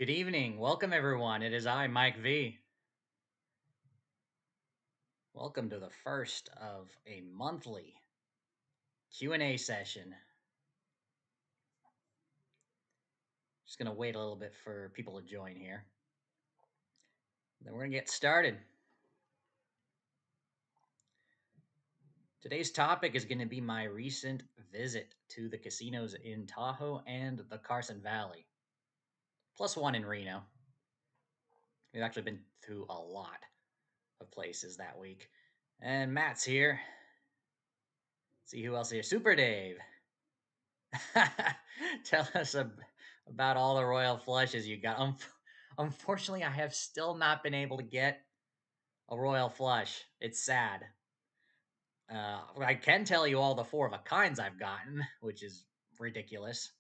Good evening. Welcome, everyone. It is I, Mike V. Welcome to the first of a monthly Q&A session. Just going to wait a little bit for people to join here. Then we're going to get started. Today's topic is going to be my recent visit to the casinos in Tahoe and the Carson Valley, plus one in Reno. We've actually been through a lot of places that week. And Matt's here. Let's see who else here. Super Dave. Tell us about all the royal flushes you got. Unfortunately, I have still not been able to get a royal flush. It's sad. I can tell you all the four of a kinds I've gotten, which is ridiculous.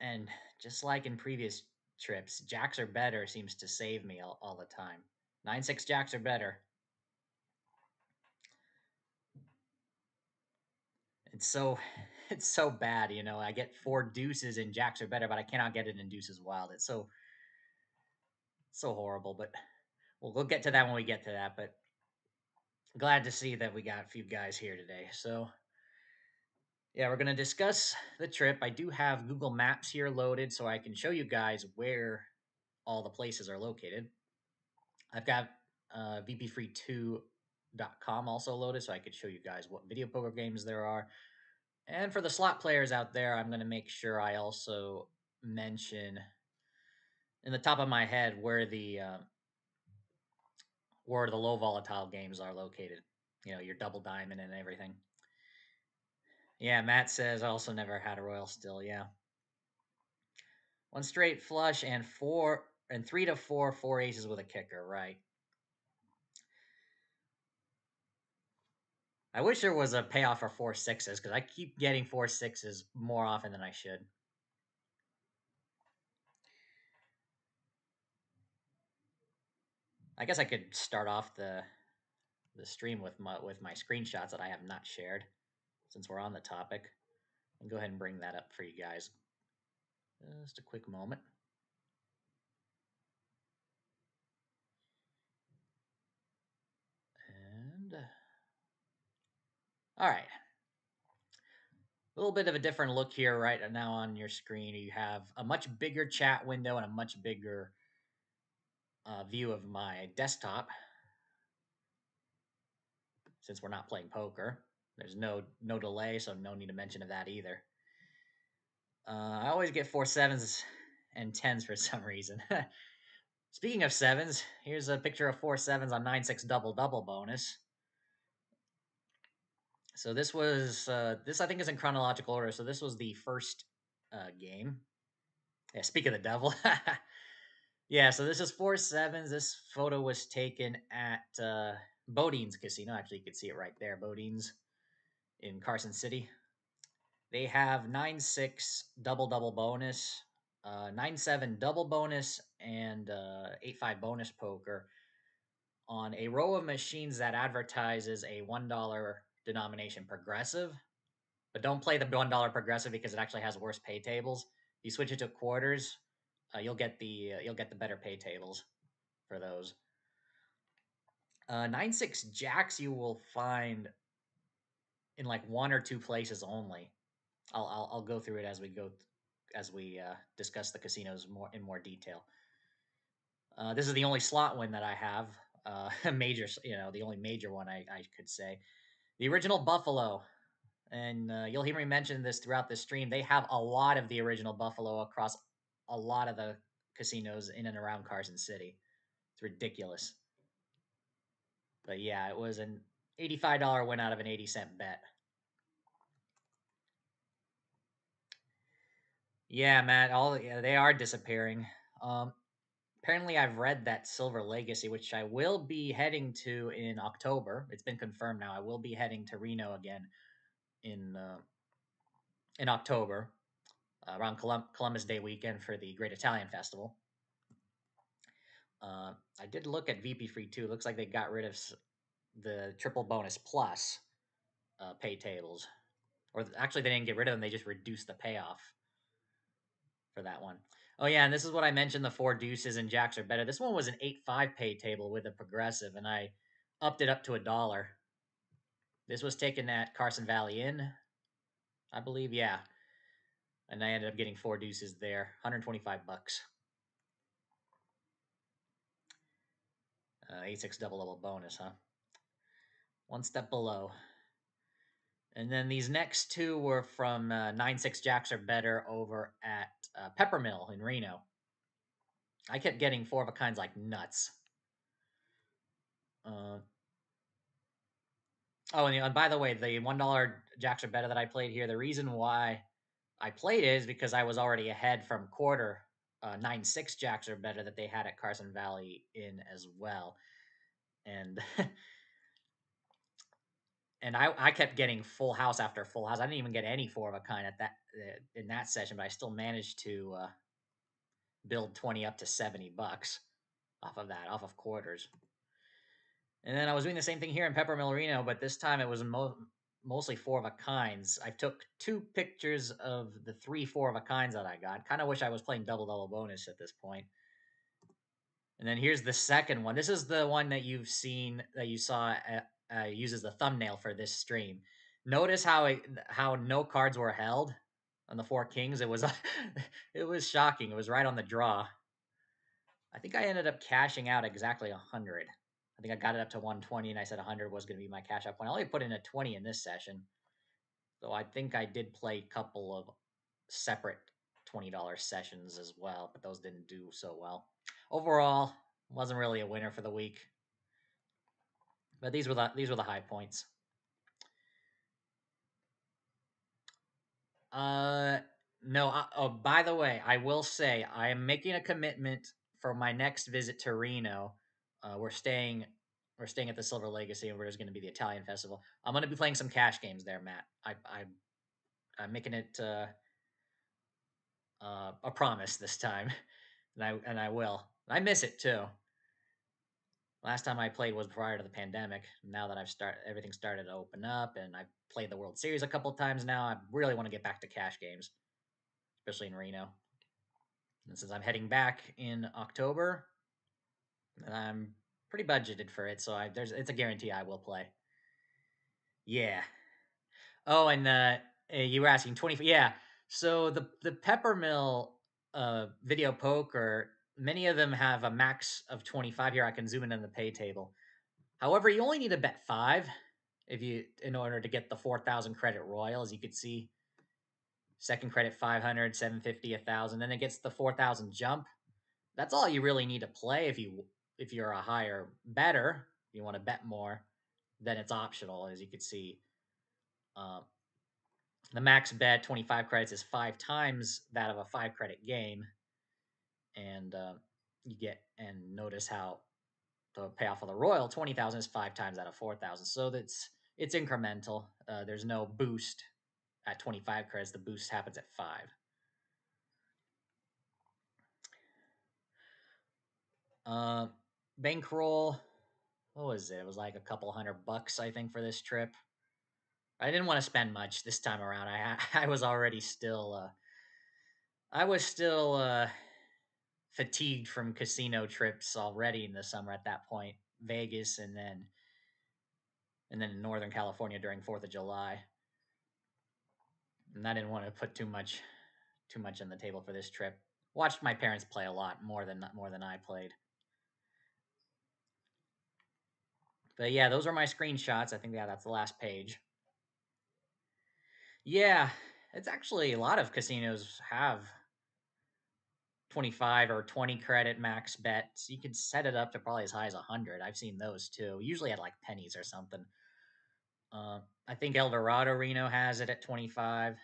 And just like in previous trips, jacks are better seems to save me all the time. 9-6 jacks are better. It's so it's so bad, you know. I get four deuces and jacks are better, but I cannot get it in deuces wild. It's so horrible, but we'll get to that when we get to that. But glad to see that we got a few guys here today. So yeah, we're gonna discuss the trip. I do have Google Maps here loaded so I can show you guys where all the places are located. I've got vpfree2.com also loaded so I could show you guys what video poker games there are. And for the slot players out there, I'm going to make sure I also mention in the top of my head where the low volatile games are located. You know, your double diamond and everything. Yeah, Matt says also never had a royal still. Yeah, one straight flush and three to four aces with a kicker. Right. I wish there was a payoff for four sixes because I keep getting four sixes more often than I should. I guess I could start off the stream with my screenshots that I have not shared since we're on the topic. And go ahead and bring that up for you guys. Just a quick moment. And all right. A little bit of a different look here right now on your screen. You have a much bigger chat window and a much bigger view of my desktop. Since we're not playing poker, there's no delay, so no need to mention of that either. I always get four sevens and tens for some reason. Speaking of sevens, here's a picture of four sevens on 9-6 double bonus. So this was this I think is in chronological order. So this was the first game. Yeah, speak of the devil. Yeah, so this is four sevens. This photo was taken at Bodine's Casino. Actually, you can see it right there, Bodine's in Carson City. They have 9-6 double bonus, 9-7 double bonus, and 8-5 bonus poker on a row of machines that advertises a $1 denomination progressive. But don't play the $1 progressive because it actually has worse pay tables. If you switch it to quarters, you'll get the better pay tables for those. 9-6 jacks you will find in like one or two places only. I'll go through it as we discuss the casinos more detail. This is the only slot win that I have. Major, the only major one I could say. The original Buffalo, and you'll hear me mention this throughout the stream. They have a lot of the original Buffalo across a lot of the casinos in and around Carson City. It's ridiculous. But yeah, it was an $85 win out of an 80-cent bet. Yeah, Matt, they are disappearing. Apparently, I've read that Silver Legacy, which I will be heading to in October. It's been confirmed now. I will be heading to Reno again in October, around Columbus Day weekend for the Great Italian Festival. I did look at VP Free 2. Looks like they got rid of the triple bonus plus pay tables. Or actually, they didn't get rid of them. They just reduced the payoff. for that one. Oh yeah, and this is what I mentioned: the four deuces and jacks are better. This one was an 8-5 pay table with a progressive, and I upped it up to $1. This was taken at Carson Valley Inn, I believe. Yeah, and I ended up getting four deuces there, $125. 8-6 double double bonus, huh? One step below. And then these next two were from 9-6 jacks are better over at Peppermill in Reno. I kept getting four of a kinds like nuts. Uh, oh, and by the way, the $1 jacks are better that I played here. The reason why I played it is because I was already ahead from quarter 9-6 jacks are better that they had at Carson Valley Inn as well, and and I kept getting full house after full house. I didn't even get any four of a kind at that in that session, but I still managed to build 20 up to $70 off of that, off of quarters. And then I was doing the same thing here in Peppermill Reno, but this time it was mostly four of a kinds. I took two pictures of the three four of a kinds that I got. Kind of wish I was playing double double bonus at this point. And then here's the second one. This is the one that you've seen that you saw uses the thumbnail for this stream. Notice how no cards were held on the four kings. It was it was shocking. It was right on the draw. I think I ended up cashing out exactly 100. I think I got it up to 120, and I said 100 was going to be my cash out point. I only put in a 20 in this session, so I think I did play a couple of separate $20 sessions as well, but those didn't do so well. Overall, wasn't really a winner for the week, but these were the high points. Uh, no. Oh, by the way, I will say I am making a commitment for my next visit to Reno. We're staying. We're staying at the Silver Legacy, where there's going to be the Italian festival. I'm going to be playing some cash games there, Matt. I'm making it a promise this time, and I will. I miss it too. Last time I played was prior to the pandemic. Now that everything started to open up, and I've played the World Series a couple of times now. I really want to get back to cash games, especially in Reno. And since I'm heading back in October, I'm pretty budgeted for it, so it's a guarantee I will play. Yeah. Oh, and you were asking 20. Yeah. So the Peppermill video poker, many of them have a max of 25. Here I can zoom in on the pay table. However, you only need to bet 5 in order to get the 4,000 credit royal. As you could see, second credit 500, 750, 1,000. Then it gets the 4,000 jump. That's all you really need to play if you're a higher better. If you want to bet more, then it's optional. As you could see, um, the max bet 25 credits is 5 times that of a 5 credit game, and you get and notice how the payoff of the royal 20,000 is 5 times out of 4,000. So it's incremental. There's no boost at 25 credits. The boost happens at 5. Uh, bankroll. What was it? It was like a couple $100, I think, for this trip. I didn't want to spend much this time around. I was already still I was still fatigued from casino trips already in the summer at that point. Vegas and then in Northern California during 4th of July. And I didn't want to put too much on the table for this trip. Watched my parents play a lot more than I played. But yeah, those are my screenshots. I think yeah, that's the last page. Yeah, it's actually a lot of casinos have 25 or 20 credit max bets. You could set it up to probably as high as 100. I've seen those too, usually at like pennies or something. I think El Dorado Reno has it at 25.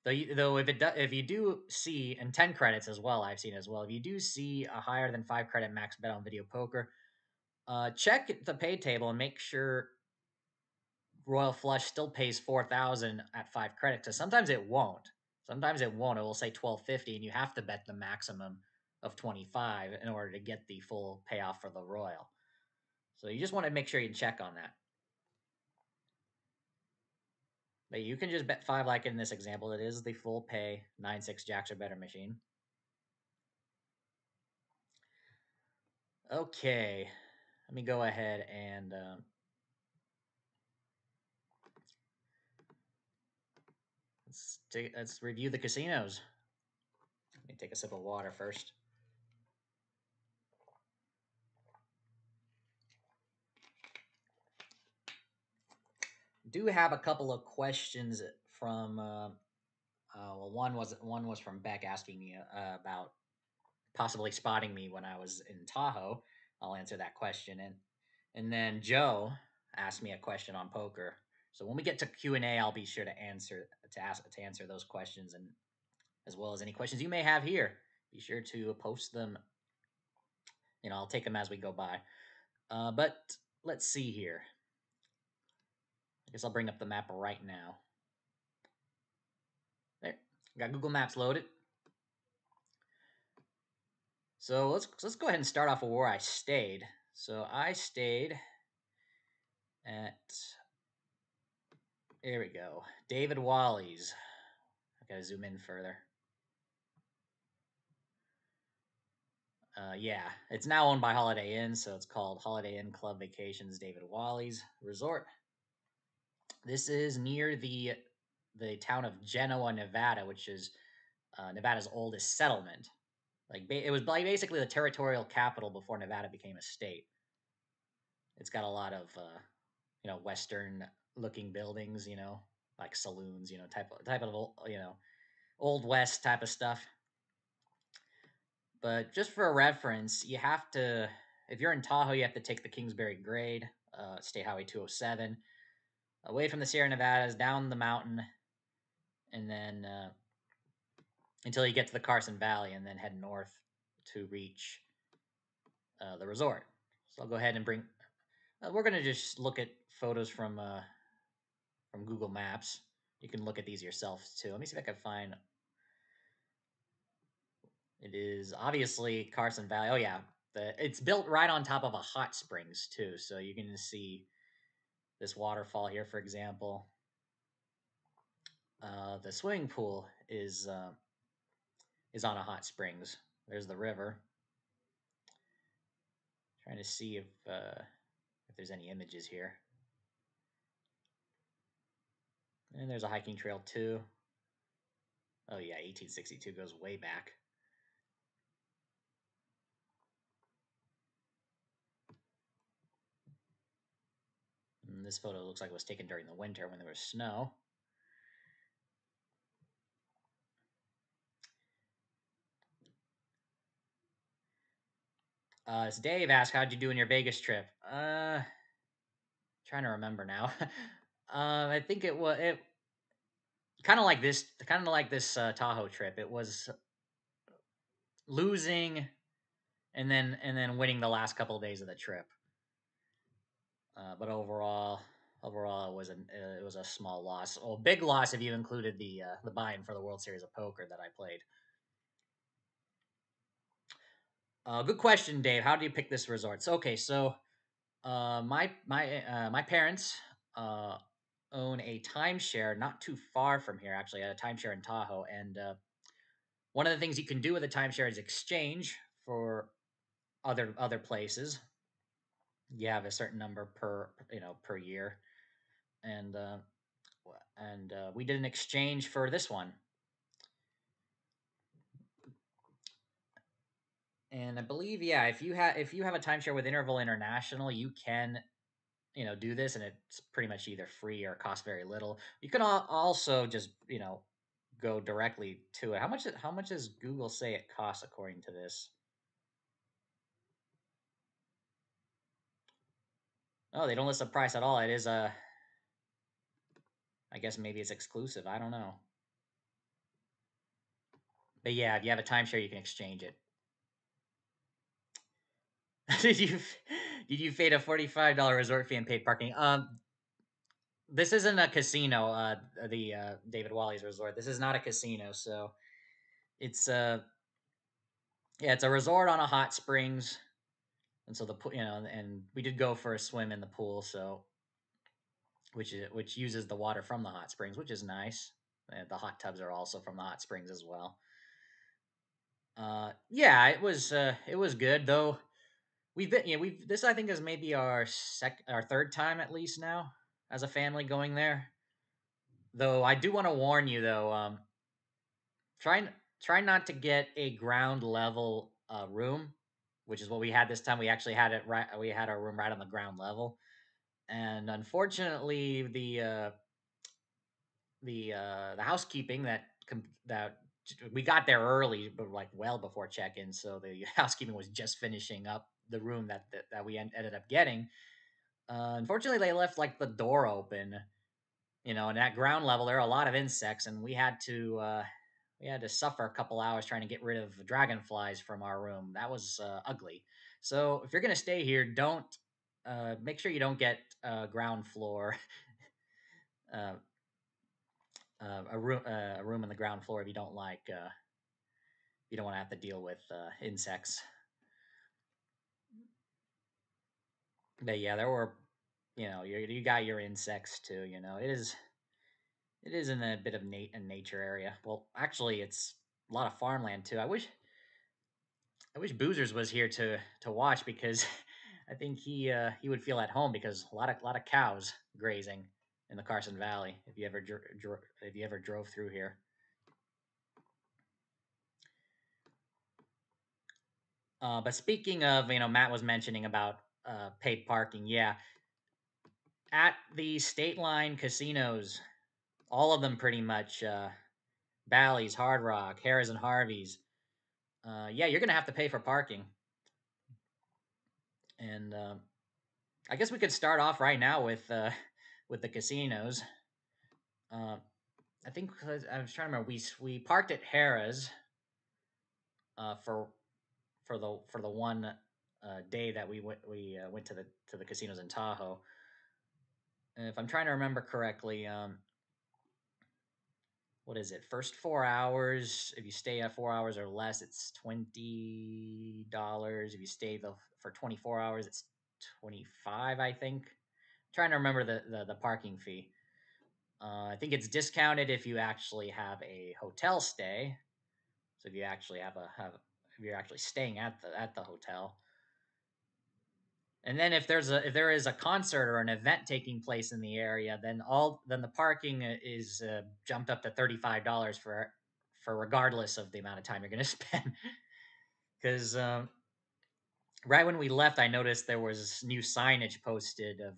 Though if you do see, and 10 credits as well, I've seen as well. If you do see a higher than 5 credit max bet on video poker, check the pay table and make sure Royal Flush still pays 4,000 at 5 credit, because sometimes it won't. Sometimes it won't. It will say 1250, and you have to bet the maximum of 25 in order to get the full payoff for the Royal. So you just want to make sure you check on that. But you can just bet five like in this example. It is the full pay 9-6 jacks or better machine. Okay, let me go ahead and let's review the casinos. Let me take a sip of water first. Do have a couple of questions from well, one was from Beck asking me about possibly spotting me when I was in Tahoe. I'll answer that question, and then Joe asked me a question on poker. So when we get to Q&A, I'll be sure to answer those questions, and as well as any questions you may have here. Be sure to post them. I'll take them as we go by. But let's see here. I guess I'll bring up the map right now. There, got Google Maps loaded. So let's go ahead and start off with where I stayed. So I stayed at, here we go, David Wally's. I gotta zoom in further. Yeah, it's now owned by Holiday Inn, so it's called Holiday Inn Club Vacations David Wally's Resort. This is near the town of Genoa, Nevada, which is Nevada's oldest settlement. It was basically the territorial capital before Nevada became a state. It's got a lot of Western looking buildings, like saloons, type of old West type of stuff. But just for a reference, you have to, if you're in Tahoe, you have to take the Kingsbury grade, State Highway 207, away from the Sierra Nevadas, down the mountain, and then until you get to the Carson Valley, and then head north to reach the resort. So I'll go ahead and bring. We're gonna just look at photos from Google Maps. You can look at these yourself too. Let me see if I can find. It is obviously Carson Valley. Oh yeah, it's built right on top of a hot springs too, so you can see this waterfall here, for example. The swimming pool is on a hot springs. There's the river. Trying to see if there's any images here. And there's a hiking trail too. Oh yeah, 1862 goes way back. And this photo looks like it was taken during the winter when there was snow. So Dave asked, "How'd you do in your Vegas trip?" Trying to remember now. I think it kind of like this Tahoe trip. It was losing and then winning the last couple of days of the trip. But overall, it was a small loss. Well, big loss if you included the buy-in for the World Series of Poker that I played. Good question, Dave. How do you pick this resort? So my parents uh, own a timeshare not too far from here. Actually, a timeshare in Tahoe, and one of the things you can do with a timeshare is exchange for other places. You have a certain number per year, and we did an exchange for this one. And I believe, yeah, if you have a timeshare with Interval International, you can do this, and it's pretty much either free or cost very little. You can also just go directly to it. How much does Google say it costs according to this? Oh, they don't list the price at all. It is I guess maybe it's exclusive. I don't know. But yeah, if you have a timeshare, you can exchange it. did you did you pay a $45 resort fee and paid parking? This isn't a casino. The David Wally's resort. This is not a casino. So it's yeah, it's a resort on a hot springs, and so and we did go for a swim in the pool. So which uses the water from the hot springs, which is nice. The hot tubs are also from the hot springs as well. Yeah, it was good though. We've been yeah we've this I think is maybe our third time at least now as a family going there. Though I do want to warn you though, try try not to get a ground level room, which is what we had this time. We actually had it right. We had our room right on the ground level, and unfortunately, the housekeeping that we got there early, but like well before check in, so the housekeeping was just finishing up the room that we ended up getting. Unfortunately, they left like the door open, and at ground level there are a lot of insects, and we had to suffer a couple hours trying to get rid of dragonflies from our room. That was ugly. So if you're gonna stay here, don't make sure you don't get ground floor uh, a room on the ground floor if you don't like you don't want to have to deal with insects. But yeah, there were you got your insects too. It is in a bit of a nature area. Well, actually, it's a lot of farmland too. I wish Boozers was here to watch because I think he would feel at home because a lot of cows grazing in the Carson Valley. If you ever drove through here, but speaking of, Matt was mentioning about paid parking. Yeah, at the state line casinos, all of them pretty much, Bally's, Hard Rock, Harris and Harvey's. Yeah, you're gonna have to pay for parking, and I guess we could start off right now with the casinos. Uh, I think I was trying to remember. We parked at Harrah's for the one day that we went to the casinos in Tahoe. And if I'm trying to remember correctly, what is it? First 4 hours. If you stay at 4 hours or less, it's $20. If you stay for 24 hours, it's 25. I think. Trying to remember the parking fee. I think it's discounted if you actually have a hotel stay. So if you actually have if you're actually staying at the hotel, and then if there is a concert or an event taking place in the area, then the parking is jumped up to $35 for regardless of the amount of time you're going to spend. Because right when we left, I noticed there was new signage posted of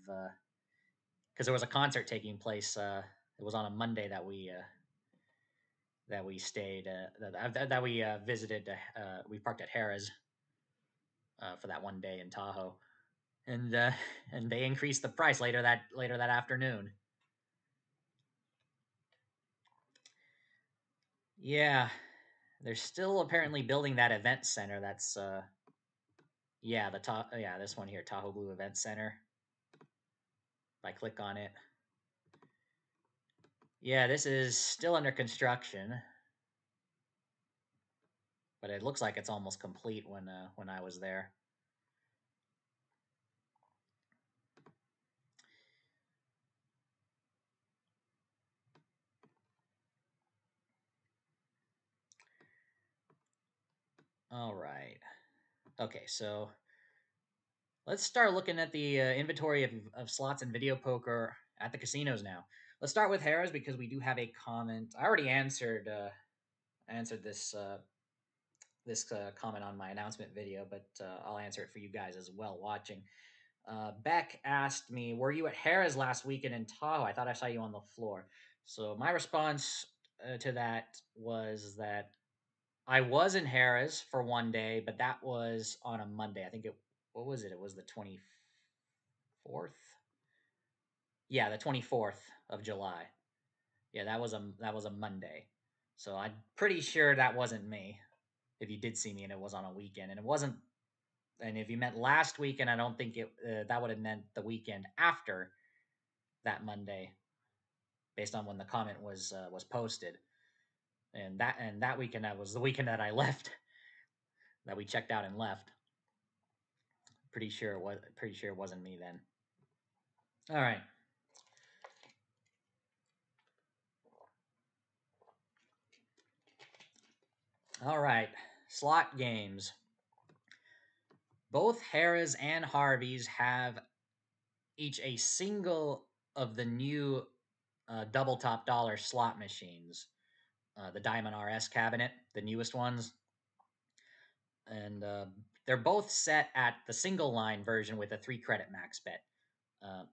because there was a concert taking place. It was on a Monday that we stayed that we visited. We parked at Harrah's for that one day in Tahoe, and and they increased the price later that afternoon. Yeah, they're still apparently building that event center. That's yeah this one here, Tahoe Blue Event Center. If I click on it, yeah, this is still under construction, but it looks like it's almost complete when I was there. All right. Okay, so let's start looking at the inventory of slots and video poker at the casinos now. Let's start with Harris because we do have a comment. I already answered this comment on my announcement video, but I'll answer it for you guys as well watching. Beck asked me, "Were you at Harris last weekend in Tahoe? I thought I saw you on the floor." So my response to that was that I was in Harris for one day, but that was on a Monday. I think it. What was it? It was the 24th. Yeah, the 24th of July. Yeah, that was a Monday. So I'm pretty sure that wasn't me. If you did see me and it was on a weekend, and it wasn't, and if you meant last weekend, I don't think that would have meant the weekend after that Monday, based on when the comment was posted. And that weekend, that was the weekend that I left, that we checked out and left. Pretty sure it wasn't me then. All right. All right, slot games. Both Harrah's and Harvey's have each a single of the new double top dollar slot machines. The Diamond RS cabinet, the newest ones, and they're both set at the single line version with a 3 credit max bet. Uh,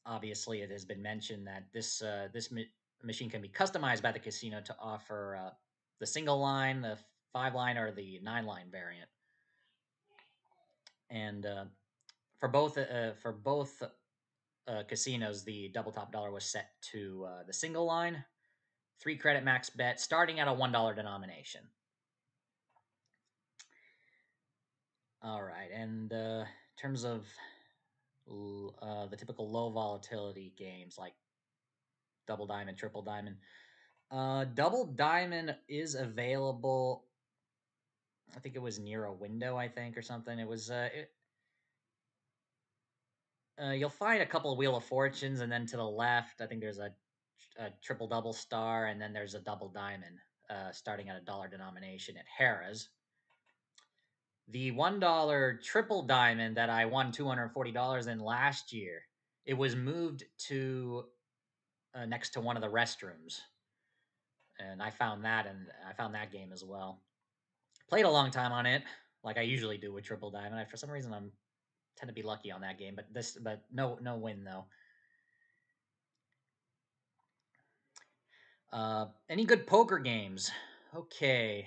Obviously, it has been mentioned that this machine can be customized by the casino to offer the single line, the 5 line, or the 9 line variant. And for both casinos, the double top dollar was set to the single line, 3 credit max bet, starting at a $1 denomination. All right, and in terms of the typical low volatility games like double diamond, triple diamond, double diamond is available. I think it was near a window, I think, or something. You'll find a couple of Wheel of Fortunes, and then to the left, I think there's a triple double star, and then there's a double diamond, starting at a dollar denomination at Harrah's. The $1 triple diamond that I won $240 in last year, it was moved to next to one of the restrooms, and I found that game as well. Played a long time on it, like I usually do with triple diamond. For some reason, I'm tend to be lucky on that game, but no win though. Any good poker games? Okay.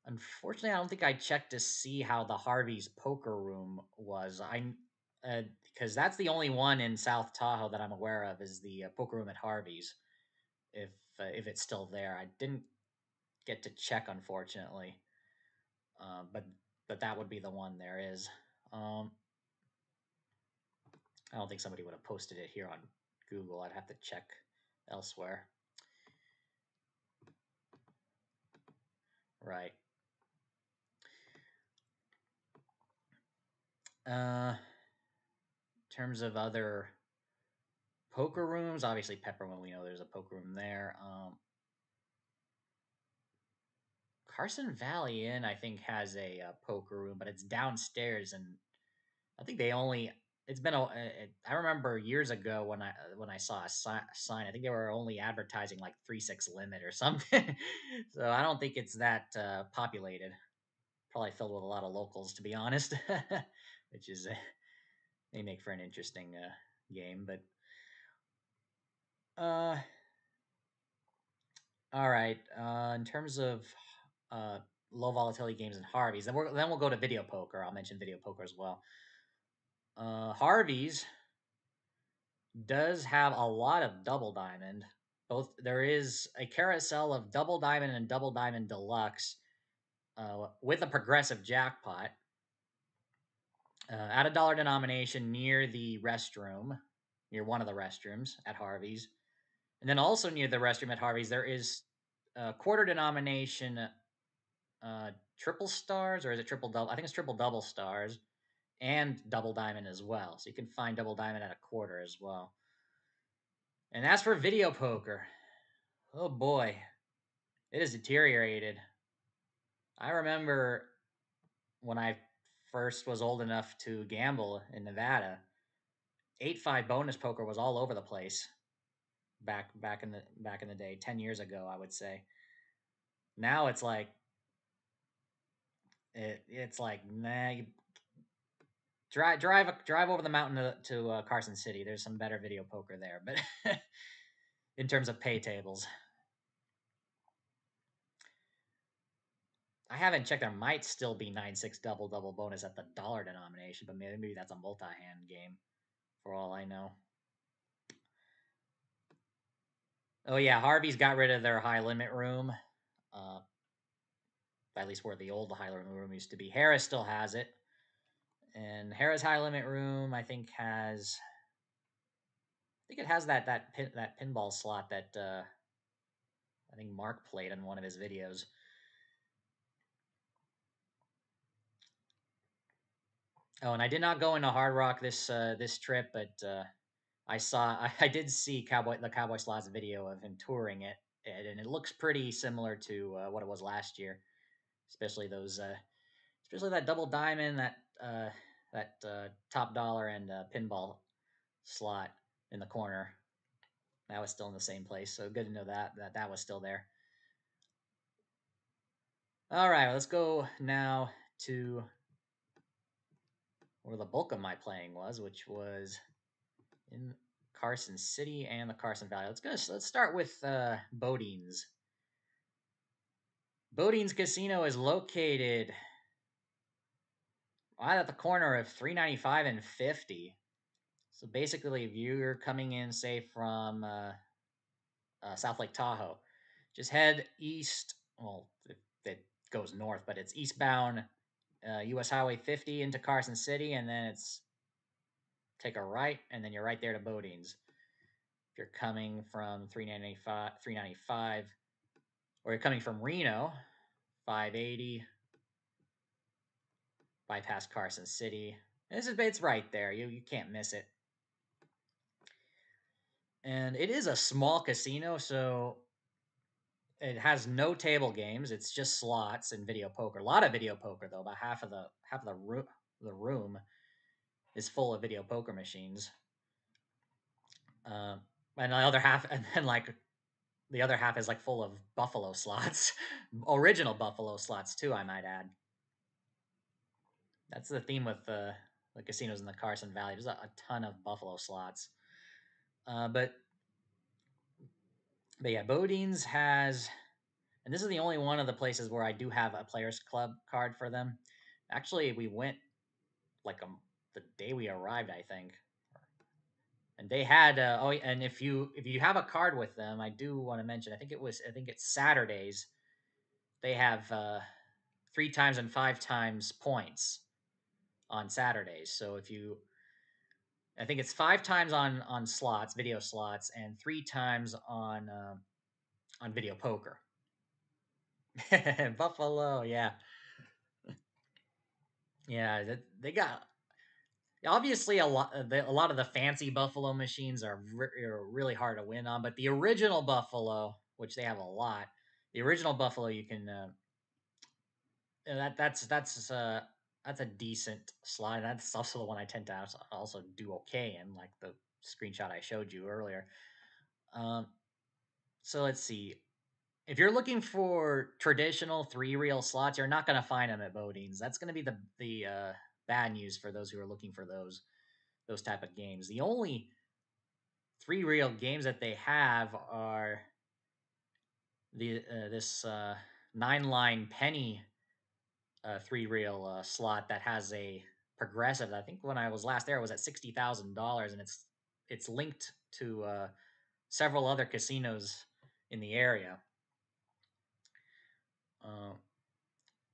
Unfortunately, I don't think I checked to see how the Harvey's poker room was. Because that's the only one in South Tahoe that I'm aware of is the poker room at Harvey's. If it's still there, I didn't get to check, unfortunately. But that would be the one there is. I don't think somebody would have posted it here on Google. I'd have to check elsewhere. Right. In terms of other poker rooms, obviously Peppermint, we know there's a poker room there. Carson Valley Inn, I think, has a poker room, but it's downstairs, and I think they only. It's been I remember years ago when I saw a sign. I think they were only advertising like 3-6 limit or something. So I don't think it's that populated. Probably filled with a lot of locals, to be honest. Which is they make for an interesting game, but uh, all right. In terms of uh, low volatility games and Harveys, then we'll go to video poker. I'll mention video poker as well. Harveys does have a lot of double diamond. Both there is a carousel of double diamond and double diamond deluxe with a progressive jackpot at a dollar denomination near the restroom, near one of the restrooms at Harvey's. And then also near the restroom at Harvey's, there is a quarter denomination triple stars, or is it triple double? I think it's triple double stars and double diamond as well. So you can find double diamond at a quarter as well. And as for video poker, oh boy, it has deteriorated. I remember when I first was old enough to gamble in Nevada, 8-5 bonus poker was all over the place back in the day, 10 years ago, I would say. Now it's like nah. Drive over the mountain to Carson City. There's some better video poker there, but in terms of pay tables, I haven't checked. There might still be 9-6 double double bonus at the dollar denomination, but maybe that's a multi hand game for all I know. Oh yeah, Harvey's got rid of their high limit room. Uh, at least where the old high limit room used to be. Harrah's still has it, and Harrah's high limit room I think it has that pinball slot that I think Mark played in one of his videos. Oh, and I did not go into Hard Rock this trip, but I did see the Cowboy Slots video of him touring it, and it looks pretty similar to what it was last year, especially those, especially that double diamond, that top dollar and pinball slot in the corner. That was still in the same place, so good to know that was still there. All right, let's go now to where the bulk of my playing was, which was in Carson City and the Carson Valley. Let's start with Bodine's. Bodine's Casino is located right at the corner of 395 and 50. So basically, if you're coming in, say, from South Lake Tahoe, just head east. Well, it goes north, but it's eastbound US Highway 50 into Carson City, and then it's take a right, and then you're right there to Bodine's. If you're coming from 395, or you're coming from Reno, 580, bypass Carson City. It's right there. You can't miss it. And it is a small casino, so it has no table games. It's just slots and video poker. A lot of video poker though. About half of the room is full of video poker machines. Um, and the other half, and then like the other half is like full of buffalo slots, original buffalo slots too. I might add. That's the theme with the casinos in the Carson Valley. There's a ton of buffalo slots. Uh, but but yeah, Bodine's has, and this is the only one of the places where I do have a Players Club card for them. Actually, we went like the day we arrived, I think, and they had and if you have a card with them, I do want to mention. I think it's Saturdays. They have 3 times and 5 times points on Saturdays. So if you, I think it's 5 times on slots, video slots, and 3 times on video poker. Buffalo, yeah, yeah. They got obviously a lot of the fancy Buffalo machines are really hard to win on, but the original Buffalo, which they have a lot, the original Buffalo, you can that's a decent slide. That's also the one I tend to also do okay in, like the screenshot I showed you earlier. Um, so let's see. If you're looking for traditional 3 reel slots, you're not going to find them at Bodine's. That's going to be the bad news for those who are looking for those type of games. The only 3 reel games that they have are the this 9-line penny 3 reel slot that has a progressive. I think when I was last there, it was at $60,000, and it's linked to several other casinos in the area. Uh,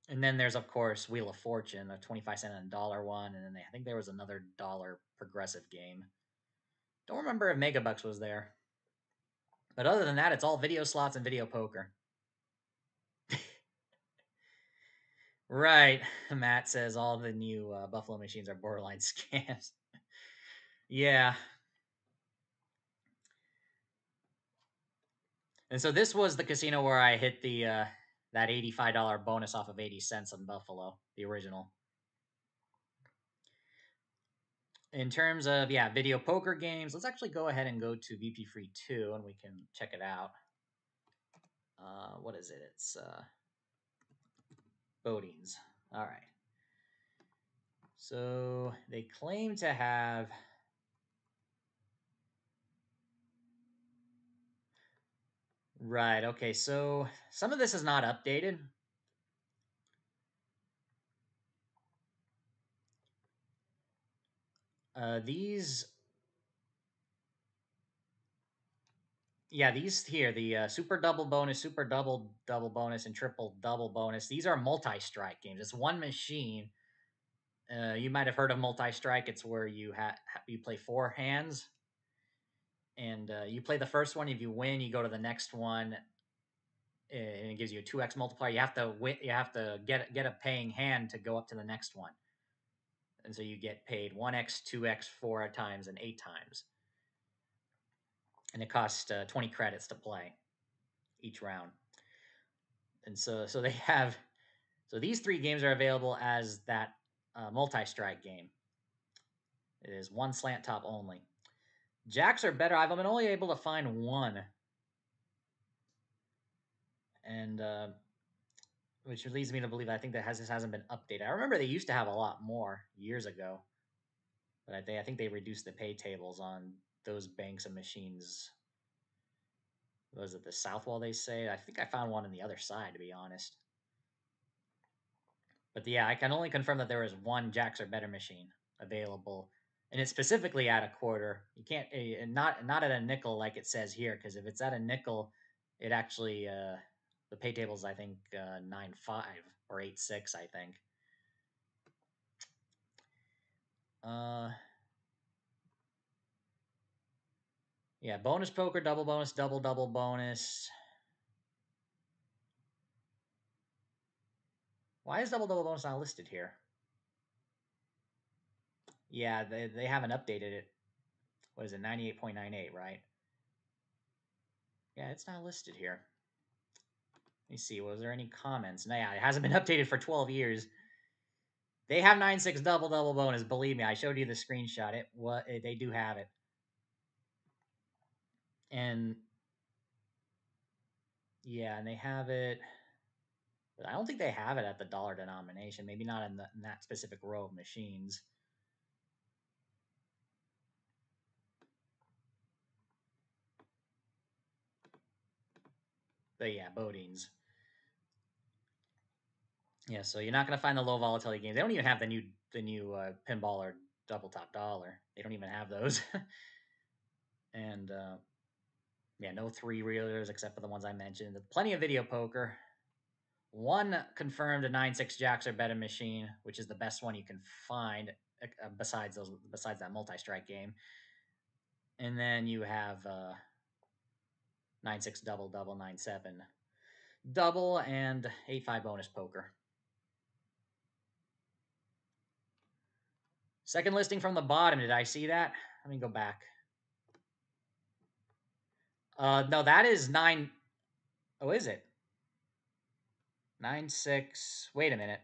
and then there's of course Wheel of Fortune, a 25 cent and $1 one, and then I think there was another dollar progressive game. Don't remember if Megabucks was there, but other than that, it's all video slots and video poker. Right, Matt says all the new Buffalo machines are borderline scams. Yeah, and so this was the casino where I hit the that $85 bonus off of 80 cents on Buffalo, the original. In terms of, yeah, video poker games, let's actually go ahead and go to VP Free 2 and we can check it out. What is it? It's Bodine's. All right. So they claim to have. Right. Okay. So some of this is not updated. These. Yeah, these here, the super double bonus, super double bonus, and triple double bonus. These are multi-strike games. It's one machine. You might have heard of multi-strike. It's where you play 4 hands, and you play the first one. If you win, you go to the next one, and it gives you a 2x multiplier. You have to win. You have to get a paying hand to go up to the next one, and so you get paid 1x, 2x, 4 times, and 8 times, and it costs 20 credits to play. each round. And so they have these 3 games are available as that multi-strike game. It is one slant top only. Jacks are better. I've been only able to find one, and which leads me to believe I think that this hasn't been updated. I remember they used to have a lot more years ago, but I think they reduced the pay tables on those banks of machines. Was it the south wall? They say. I think I found one on the other side, to be honest. But yeah, I can only confirm that there is one Jacks or better machine available, and it's specifically at a quarter. You can't not at a nickel like it says here, because if it's at a nickel, it actually the pay tables I think 9.5 or 8.6 I think. Yeah, bonus poker, double bonus, double bonus. Why is double bonus not listed here? Yeah, they haven't updated it. What is it, 98.98, right? Yeah, it's not listed here. Let me see, was there any comments? No, yeah, it hasn't been updated for 12 years. They have 9.6 double bonus, believe me. I showed you the screenshot. They do have it. And yeah, and they have it. But I don't think they have it at the dollar denomination. Maybe not in that specific row of machines. But yeah, Bodines. Yeah, so you're not gonna find the low volatility games. They don't even have the new pinball or double top dollar. They don't even have those. And yeah, no 3-reelers except for the ones I mentioned. Plenty of video poker. One confirmed a 9.6 Jacks or better machine, which is the best one you can find besides that multi-strike game. And then you have 9.6 double, 9.7 double, and 8.5 bonus poker. Second listing from the bottom. Did I see that? Let me go back. No, that is 9. Oh, is it? 9.6. Wait a minute.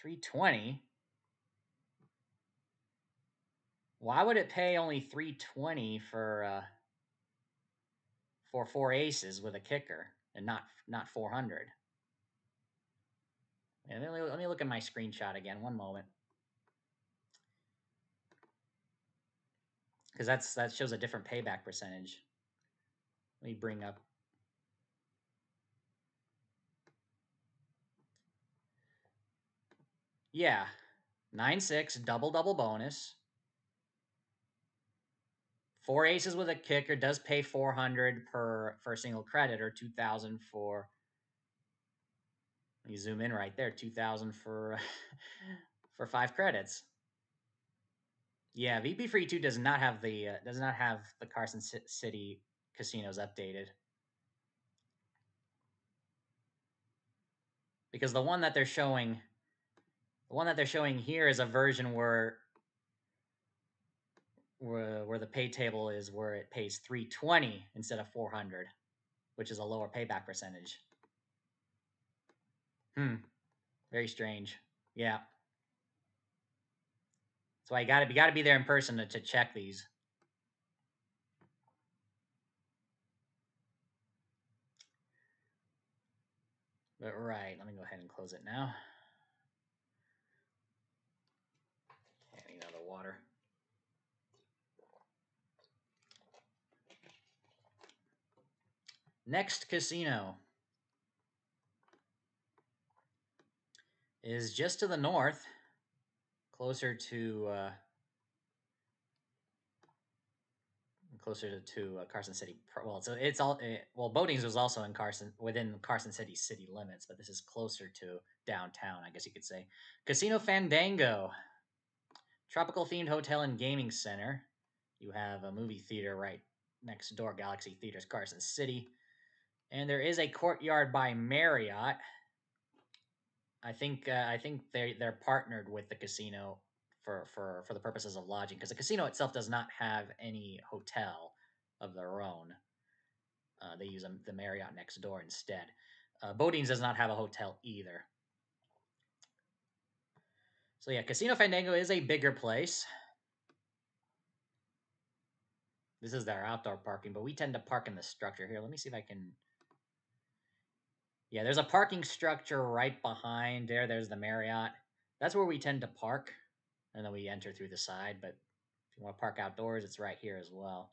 $320. Why would it pay only $320 for 4 aces with a kicker and not 400? And let me look at my screenshot again. One moment, because that shows a different payback percentage. Let me bring up. Yeah, 9.6 double bonus. 4 aces with a kicker does pay 400 for a single credit, or 2,000 for. You zoom in right there, 2,000 for for 5 credits. Yeah, VP Free 2 does not have the Carson City casinos updated, because the one that they're showing here is a version where the pay table is where it pays 320 instead of 400, which is a lower payback percentage. Very strange. Yeah. So you gotta be there in person to check these. But right, let me go ahead and close it now. I need another water. Next casino is just to the north, closer to Carson City. Well, so it's all Bodings was also in within Carson City city limits, but this is closer to downtown, I guess you could say. Casino Fandango, tropical themed hotel and gaming center. You have a movie theater right next door, Galaxy Theaters, Carson City, and there is a Courtyard by Marriott. I think they're partnered with the casino for the purposes of lodging, because the casino itself does not have any hotel of their own. They use the Marriott next door instead. Bodines does not have a hotel either. So yeah, Casino Fandango is a bigger place. This is their outdoor parking, but we tend to park in the structure here. Let me see if I can. Yeah, there's a parking structure right behind there. There's the Marriott. That's where we tend to park, and then we enter through the side. But if you want to park outdoors, it's right here as well.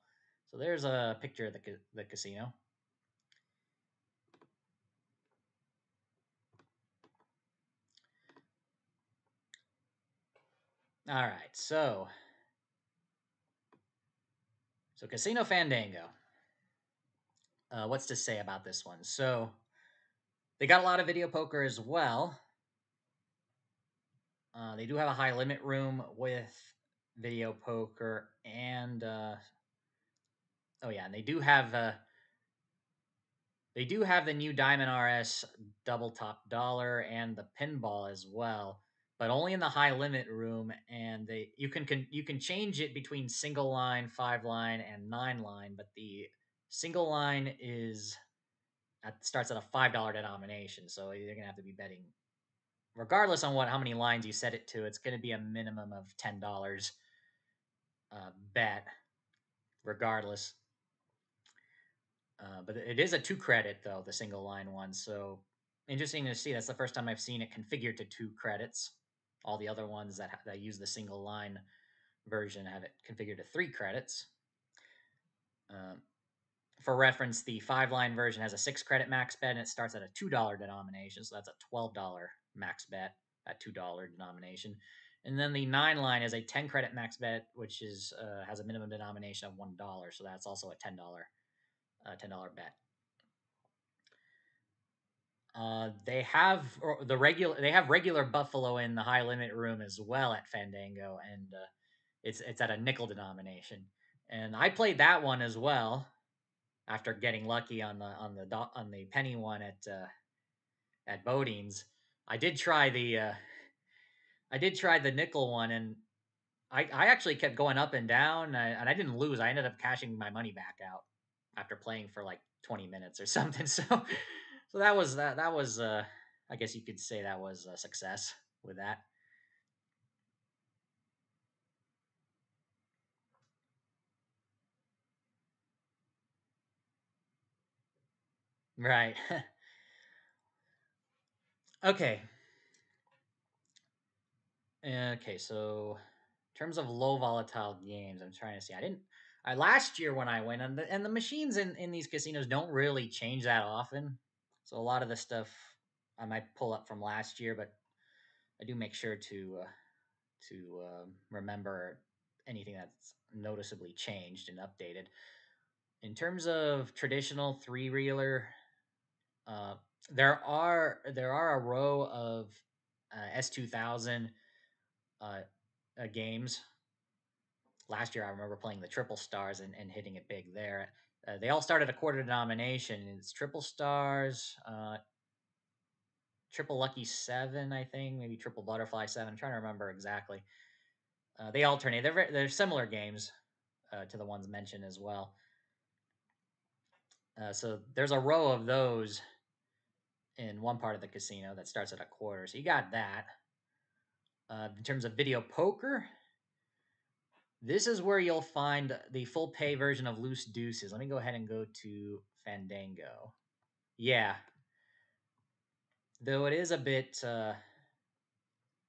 So there's a picture of the casino. All right, so Casino Fandango. What's to say about this one? So they got a lot of video poker as well. They do have a high limit room with video poker, and oh yeah, and they do have the new Diamond RS double top dollar and the pinball as well, but only in the high limit room. And you can change it between single line, 5 line, and 9 line, but the single line starts at a $5 denomination, so you're gonna have to be betting regardless on how many lines you set it to. It's going to be a minimum of $10 bet, regardless. But it is a 2 credit though, the single line one. So interesting to see. That's the first time I've seen it configured to 2 credits. All the other ones that use the single line version have it configured to 3 credits. Um, for reference, the 5 line version has a 6 credit max bet, and it starts at a $2 denomination. So that's a $12 max bet at $2 denomination. And then the 9 line is a 10 credit max bet, which has a minimum denomination of $1. So that's also a $10 bet. They have regular Buffalo in the high limit room as well at Fandango, and it's at a nickel denomination. And I played that one as well after getting lucky on the penny one at Bodines. I did try the nickel one, and I actually kept going up and down, and I didn't lose. I ended up cashing my money back out after playing for like 20 minutes or something. So that was I guess you could say that was a success with that. Right. Okay. Okay, so in terms of low volatile games, I'm trying to see. I didn't. I last year when I went, and the machines in these casinos don't really change that often. So a lot of the stuff I might pull up from last year, but I do make sure to remember anything that's noticeably changed and updated. In terms of traditional three reeler, uh, there are a row of S2000 uh, games. Last year, I remember playing the triple stars and hitting it big there. They all start at a quarter denomination. It's triple stars, triple lucky seven, I think, maybe triple butterfly seven. I'm trying to remember exactly. They alternate. They're similar games to the ones mentioned as well. So there's a row of those in one part of the casino that starts at a quarter. So you got that. In terms of video poker, this is where you'll find the full pay version of Loose Deuces. Let me go ahead and go to Fandango. Yeah, though it is a bit though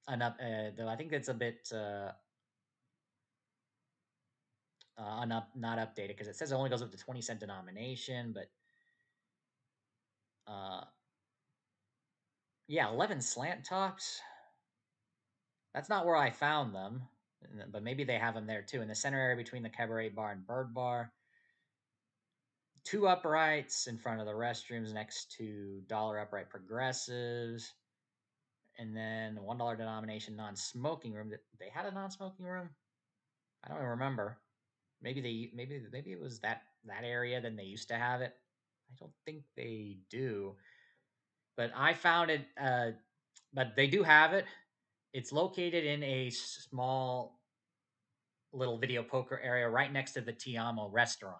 I think it's a bit not updated because it says it only goes up to 20 cent denomination, but uh, yeah, 11 slant tops. That's not where I found them, but maybe they have them there too. In the center area between the cabaret bar and bird bar, 2 uprights in front of the restrooms next to dollar upright progressives, and then $1 denomination non-smoking room. They had a non-smoking room. I don't even remember. Maybe it was that area. Then they used to have it. I don't think they do, but I found it. But they do have it. It's located in a small little video poker area right next to the Tiamo restaurant.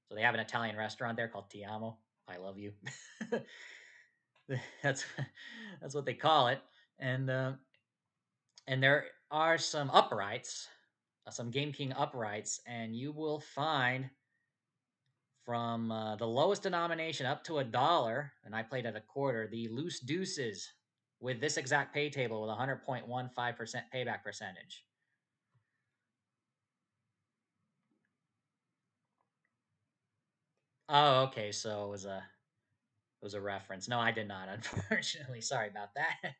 So they have an Italian restaurant there called Tiamo. I love you. that's that's what they call it. And there are some uprights, some Game King uprights, and you will find from the lowest denomination up to $1, and I played at a quarter, the loose deuces with this exact pay table with 100.15% payback percentage. Oh, okay. So it was a reference. No, I did not, unfortunately. Sorry about that.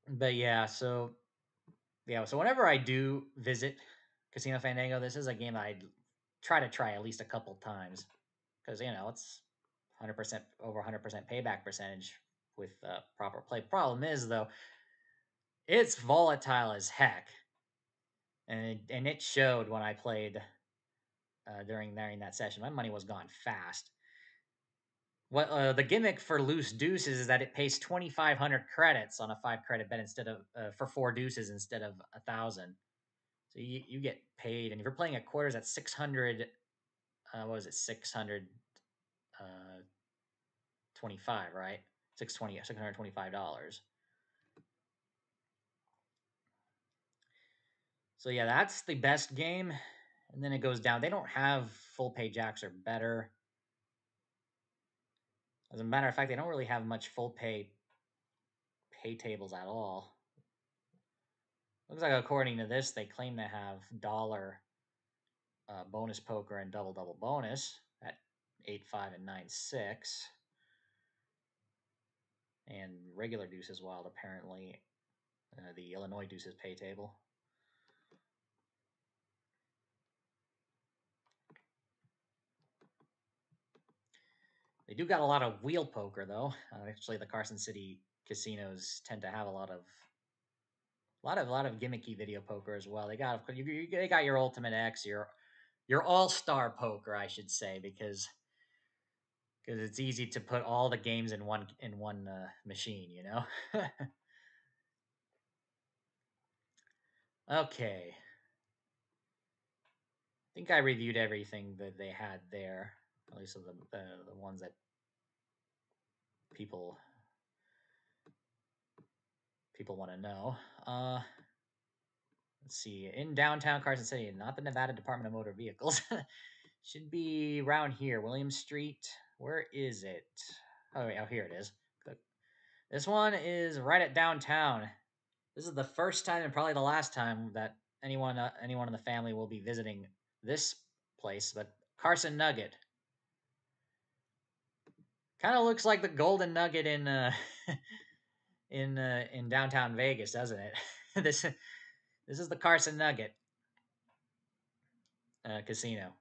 But so whenever I do visit Casino Fandango, this is a game I try at least a couple times because it's 100% over 100% payback percentage with proper play. Problem is though, it's volatile as heck, and it showed when I played during that session. My money was gone fast. What the gimmick for loose deuces is that it pays 2,500 credits on a 5 credit bet instead of for 4 deuces instead of 1,000. So you get paid, and if you're playing at quarters at 600, what was it 600 uh, 25, right? 620 $625. So yeah, that's the best game, and then it goes down. They don't have full pay jacks or better. As a matter of fact, they don't really have much full pay tables at all. Looks like according to this, they claim to have dollar bonus poker and double double bonus at 8-5 and 9-6, and regular deuces wild apparently. The Illinois deuces pay table. They do got a lot of wheel poker though. Actually, the Carson City casinos tend to have a lot of gimmicky video poker as well. They got your Ultimate X, your All Star poker, I should say, because it's easy to put all the games in one machine. Okay, I think I reviewed everything that they had there, at least of the ones that people people want to know. Let's see. In downtown Carson City, not the Nevada Department of Motor Vehicles. Should be around here, William Street. Where is it? Oh, wait, here it is. This one is right at downtown. This is the first time and probably the last time that anyone in the family will be visiting this place. But Carson Nugget kind of looks like the Golden Nugget in downtown Vegas, doesn't it? This is the Carson Nugget casino.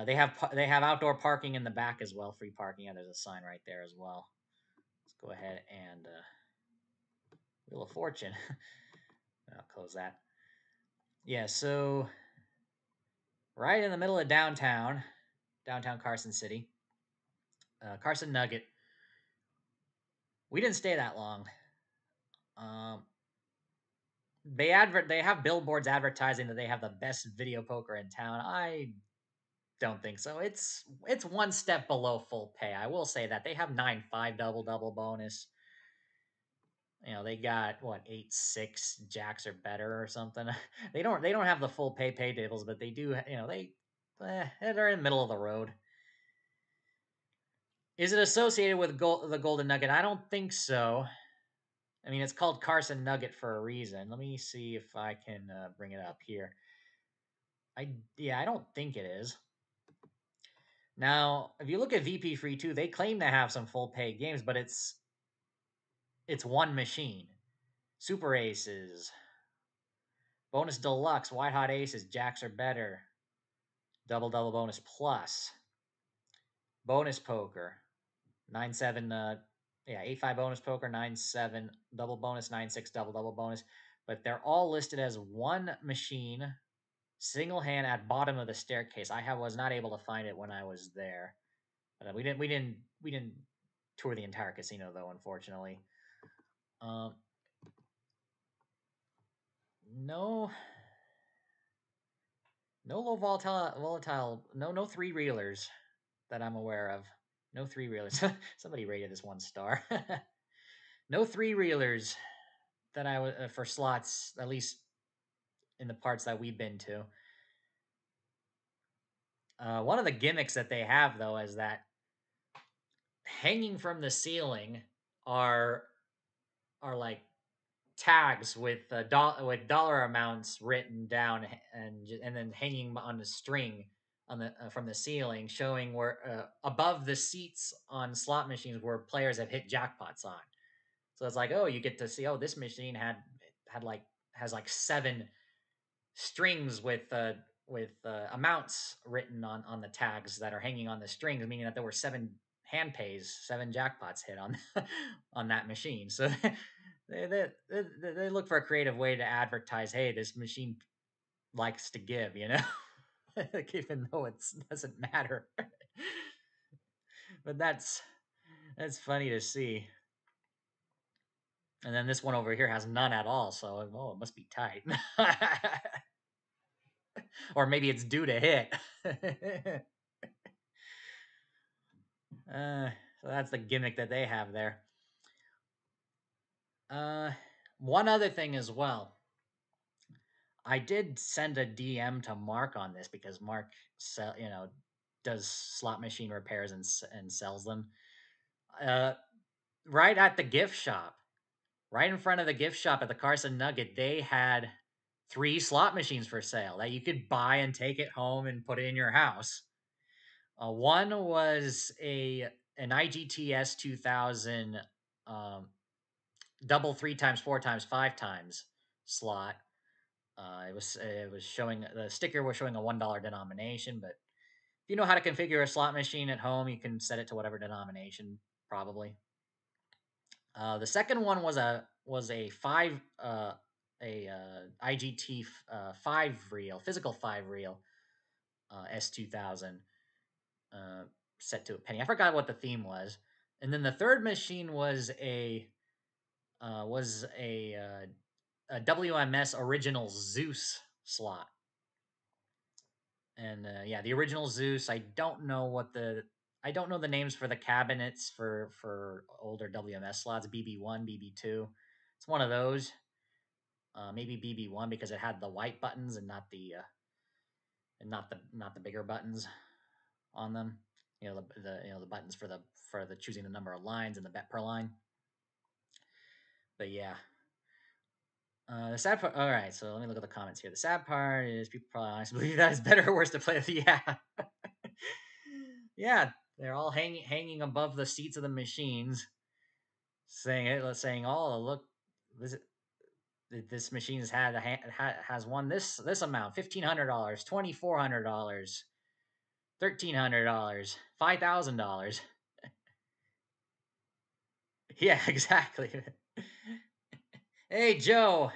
They have outdoor parking in the back as well, free parking. Yeah, there's a sign right there as well. Let's go ahead and Wheel of Fortune. I'll close that. Yeah, so right in the middle of downtown Carson City, Carson Nugget. We didn't stay that long. Um, they have billboards advertising that they have the best video poker in town. I don't think so. It's one step below full pay. I will say that they have 9-5 double double bonus. They got what 8-6 jacks or better or something. They don't have the full pay tables, but they do. They're in the middle of the road. Is it associated with the Golden Nugget? I don't think so. I mean, it's called Carson Nugget for a reason. Let me see if I can bring it up here. I don't think it is. Now, if you look at VP Free 2, they claim to have some full pay games, but it's one machine. Super Aces, Bonus Deluxe, White Hot Aces, Jacks are better, Double Double Bonus Plus, Bonus Poker, 9-7, 8-5 Bonus Poker, 9-7 Double Bonus, 9-6 Double Double Bonus. But they're all listed as one machine, single hand at bottom of the staircase. Was not able to find it when I was there. We didn't tour the entire casino though, unfortunately. Um, no, no low volatile, no three reelers that I'm aware of. No three reelers. Somebody rated this 1 star. No three reelers that I would for slots, at least in the parts that we've been to. One of the gimmicks that they have though is that hanging from the ceiling are are like tags with with dollar amounts written down and then hanging on the string on the from the ceiling, showing where above the seats on slot machines where players have hit jackpots on. So it's like, oh, you get to see, oh, this machine had like has like 7 strings with amounts written on the tags that are hanging on the strings, meaning that there were 7 hand pays, 7 jackpots hit on on that machine. So they look for a creative way to advertise, hey, this machine likes to give, you know, like, even though it doesn't matter. But that's funny to see. And then this one over here has none at all, so oh, it must be tight. Or maybe it's due to hit. So that's the gimmick that they have there. Uh, One other thing as well. I did send a DM to Mark on this because Mark, does slot machine repairs and sells them. Uh, right at the gift shop, right in front of the gift shop at the Carson Nugget, they had 3 slot machines for sale that you could buy and take it home and put it in your house. One was an IGTS 2000 um, double 3 times, 4 times, 5 times slot. It was showing, the sticker was showing a $1 denomination, but if you know how to configure a slot machine at home, you can set it to whatever denomination probably. The second one was a IGT 5 reel, physical 5 reel, S2000, uh, set to a penny. I forgot what the theme was. And then the third machine was a WMS original Zeus slot. And yeah, the original Zeus. I don't know the names for the cabinets for older WMS slots. BB1, BB2. It's one of those. Maybe BB1 because it had the white buttons and not the bigger buttons on them. The buttons for the choosing the number of lines and the bet per line. But yeah, the sad part. All right, so let me look at the comments here. The sad part is people probably honestly believe that it's better or worse to play with. Yeah, yeah, they're all hanging above the seats of the machines, saying, "Oh, look, this this machine's has won this amount: $1,500, $2,400, $1,300, $5,000." Yeah, exactly. Hey, Joe,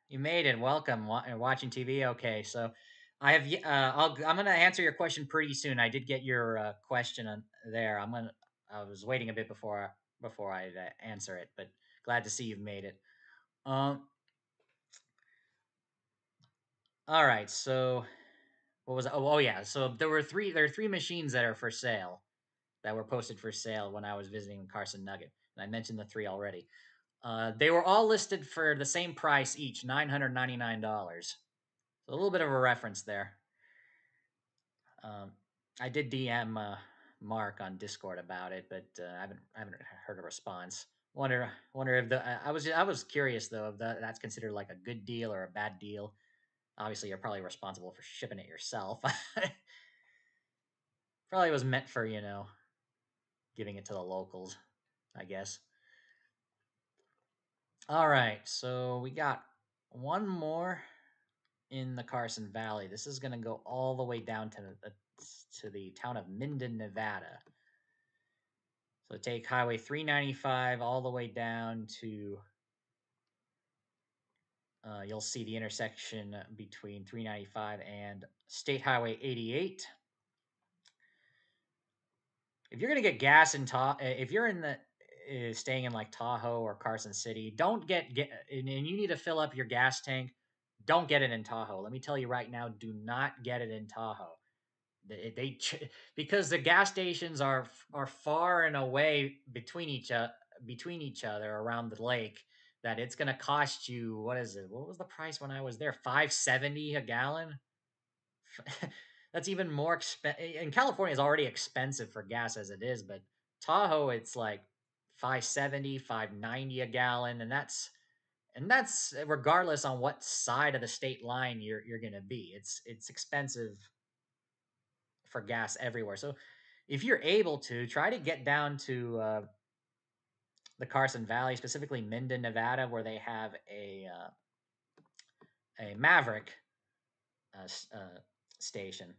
you made it. Welcome. Watching TV. Okay, so I have. I'm gonna answer your question pretty soon. I did get your question on there. I was waiting a bit before I answer it, but glad to see you've made it. Um. All right. So what was? Oh yeah. So there are 3 machines that are for sale that were posted for sale when I was visiting Carson Nugget, and I mentioned the 3 already. They were all listed for the same price each, $999. So a little bit of a reference there. Um, I did DM Mark on Discord about it, but I haven't heard a response. Wonder if I was curious though if that's considered like a good deal or a bad deal. Obviously, you're probably responsible for shipping it yourself. Probably was meant for giving it to the locals, I guess. All right, so we got one more in the Carson Valley. This is going to go all the way down to the town of Minden, Nevada. So take Highway 395 all the way down to you'll see the intersection between 395 and State Highway 88. If you're going to get gas in if you're in the is staying in like Tahoe or Carson City, don't get and you need to fill up your gas tank. Don't get it in Tahoe. Let me tell you right now, do not get it in Tahoe. They because the gas stations are far and away between each other around the lake, that it's going to cost you, what is it? What was the price when I was there? 570 a gallon. That's even more expensive. In California, is already expensive for gas as it is, but Tahoe, it's like 570, 590 a gallon, and that's regardless on what side of the state line you're gonna be. It's expensive for gas everywhere. So if you're able to try to get down to the Carson Valley, specifically Minden, Nevada, where they have a Maverick station.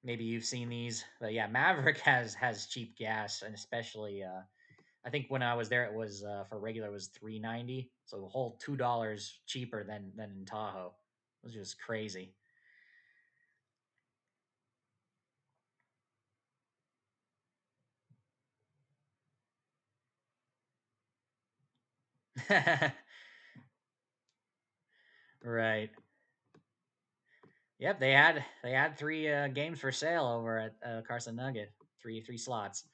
Maybe you've seen these, but yeah, Maverick has cheap gas, and especially I think when I was there, it was for regular it was $3.90, so a whole $2 cheaper than in Tahoe. It was just crazy. Right. Yep, they had three games for sale over at Carson Nugget. Three slots.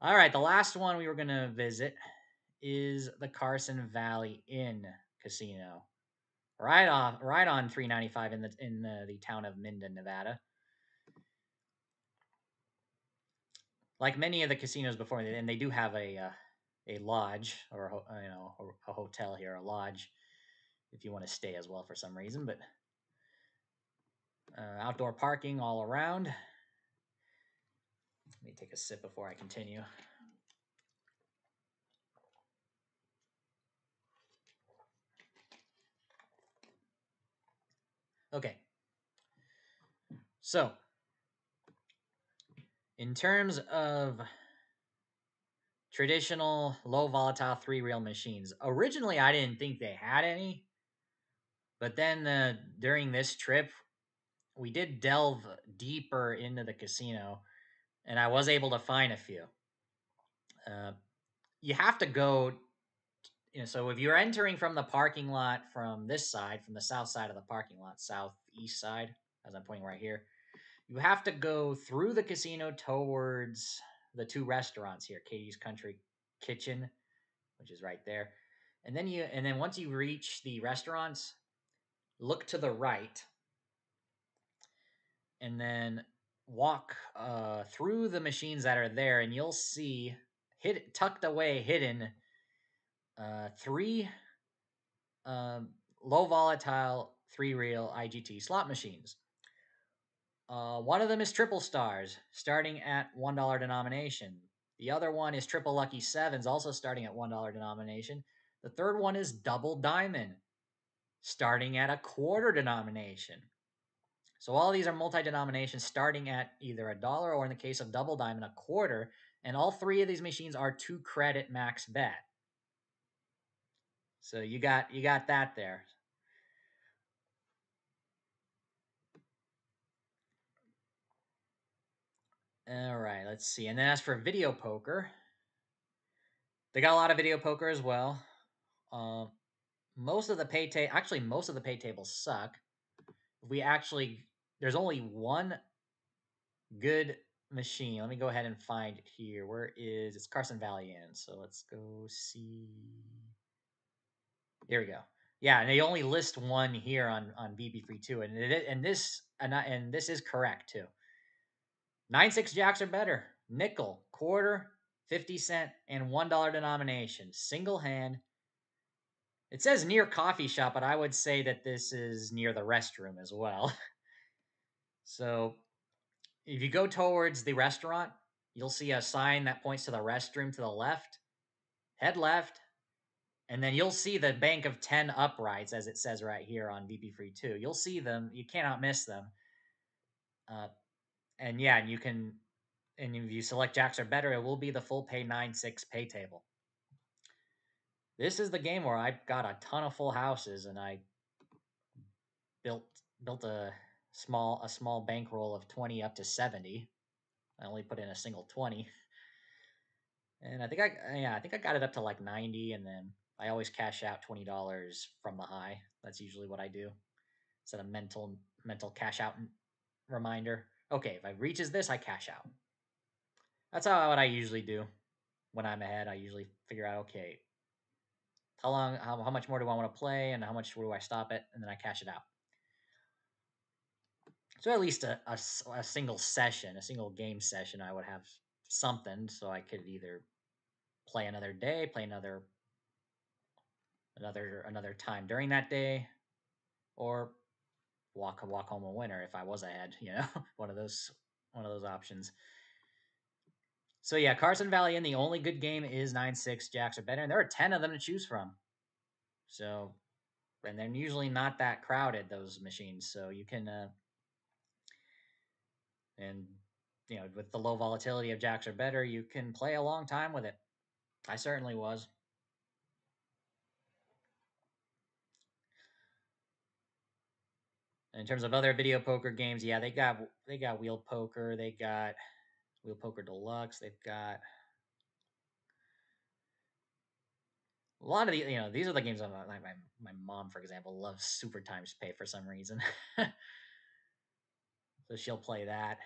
All right, the last one we were gonna visit is the Carson Valley Inn Casino, right on 395 in the town of Minden, Nevada. Like many of the casinos before, and they do have a lodge or a hotel here, a lodge, if you want to stay as well for some reason. But outdoor parking all around. Let me take a sip before I continue. Okay, so in terms of traditional low volatile three reel machines, originally I didn't think they had any, but then during this trip we did delve deeper into the casino, and I was able to find a few. Uh, you have to go, so if you're entering from the parking lot from this side, from the south side of the parking lot, southeast side, as I'm pointing right here, you have to go through the casino towards the two restaurants here, Katie's Country Kitchen, which is right there. And then once you reach the restaurants, look to the right, and then walk through the machines that are there, and you'll see tucked away, hidden, three um, low volatile three reel IGT slot machines. One of them is triple stars, starting at $1 denomination. The other one is triple lucky sevens, also starting at $1 denomination. The third one is double diamond, starting at a quarter denomination. So all these are multi-denominations starting at either a dollar, or in the case of double diamond, a quarter. And all three of these machines are 2 credit max bet. So you got that there. All right, let's see. And then as for video poker, they got a lot of video poker as well. Um, most of the pay tables suck. We actually There's only one good machine. Let me go ahead and find it here. It's Carson Valley Inn? So let's go see. Here we go. Yeah, and they only list one here on VB Free too, and this is correct too. 9-6 jacks are better. Nickel, quarter, 50 cent, and $1 denomination. Single hand. It says near coffee shop, but I would say that this is near the restroom as well. So if you go towards the restaurant, you'll see a sign that points to the restroom to the left. Head left, and then you'll see the bank of 10 uprights, as it says right here on VP Free 2. You'll see them. You cannot miss them. Uh, and yeah, and if you select jacks or better, it will be the full pay 9-6 pay table. This is the game where I got a ton of full houses, and I built built a small bankroll of 20 up to 70. I only put in a single 20. And I think I got it up to like 90, and then I always cash out $20 from the high. That's usually what I do. Set a mental cash out reminder. Okay, if I reaches this, I cash out. That's what I usually do when I'm ahead. I usually figure out, okay, how much more do I want to play, and how much do I stop it, and then I cash it out. So at least a single session, a single game session, I would have something, so I could either play another day, play another time during that day, or walk home a winner if I was ahead. One of those options. So yeah, Carson Valley Inn. The only good game is 9-6 jacks or better, and there are 10 of them to choose from. So, and they're usually not that crowded, those machines. So you can and with the low volatility of jacks or better, you can play a long time with it. I certainly was. In terms of other video poker games, yeah, they got wheel poker, they got wheel poker deluxe, they've got a lot of these are the games like my mom, for example, loves Super Times Pay for some reason. So she'll play that.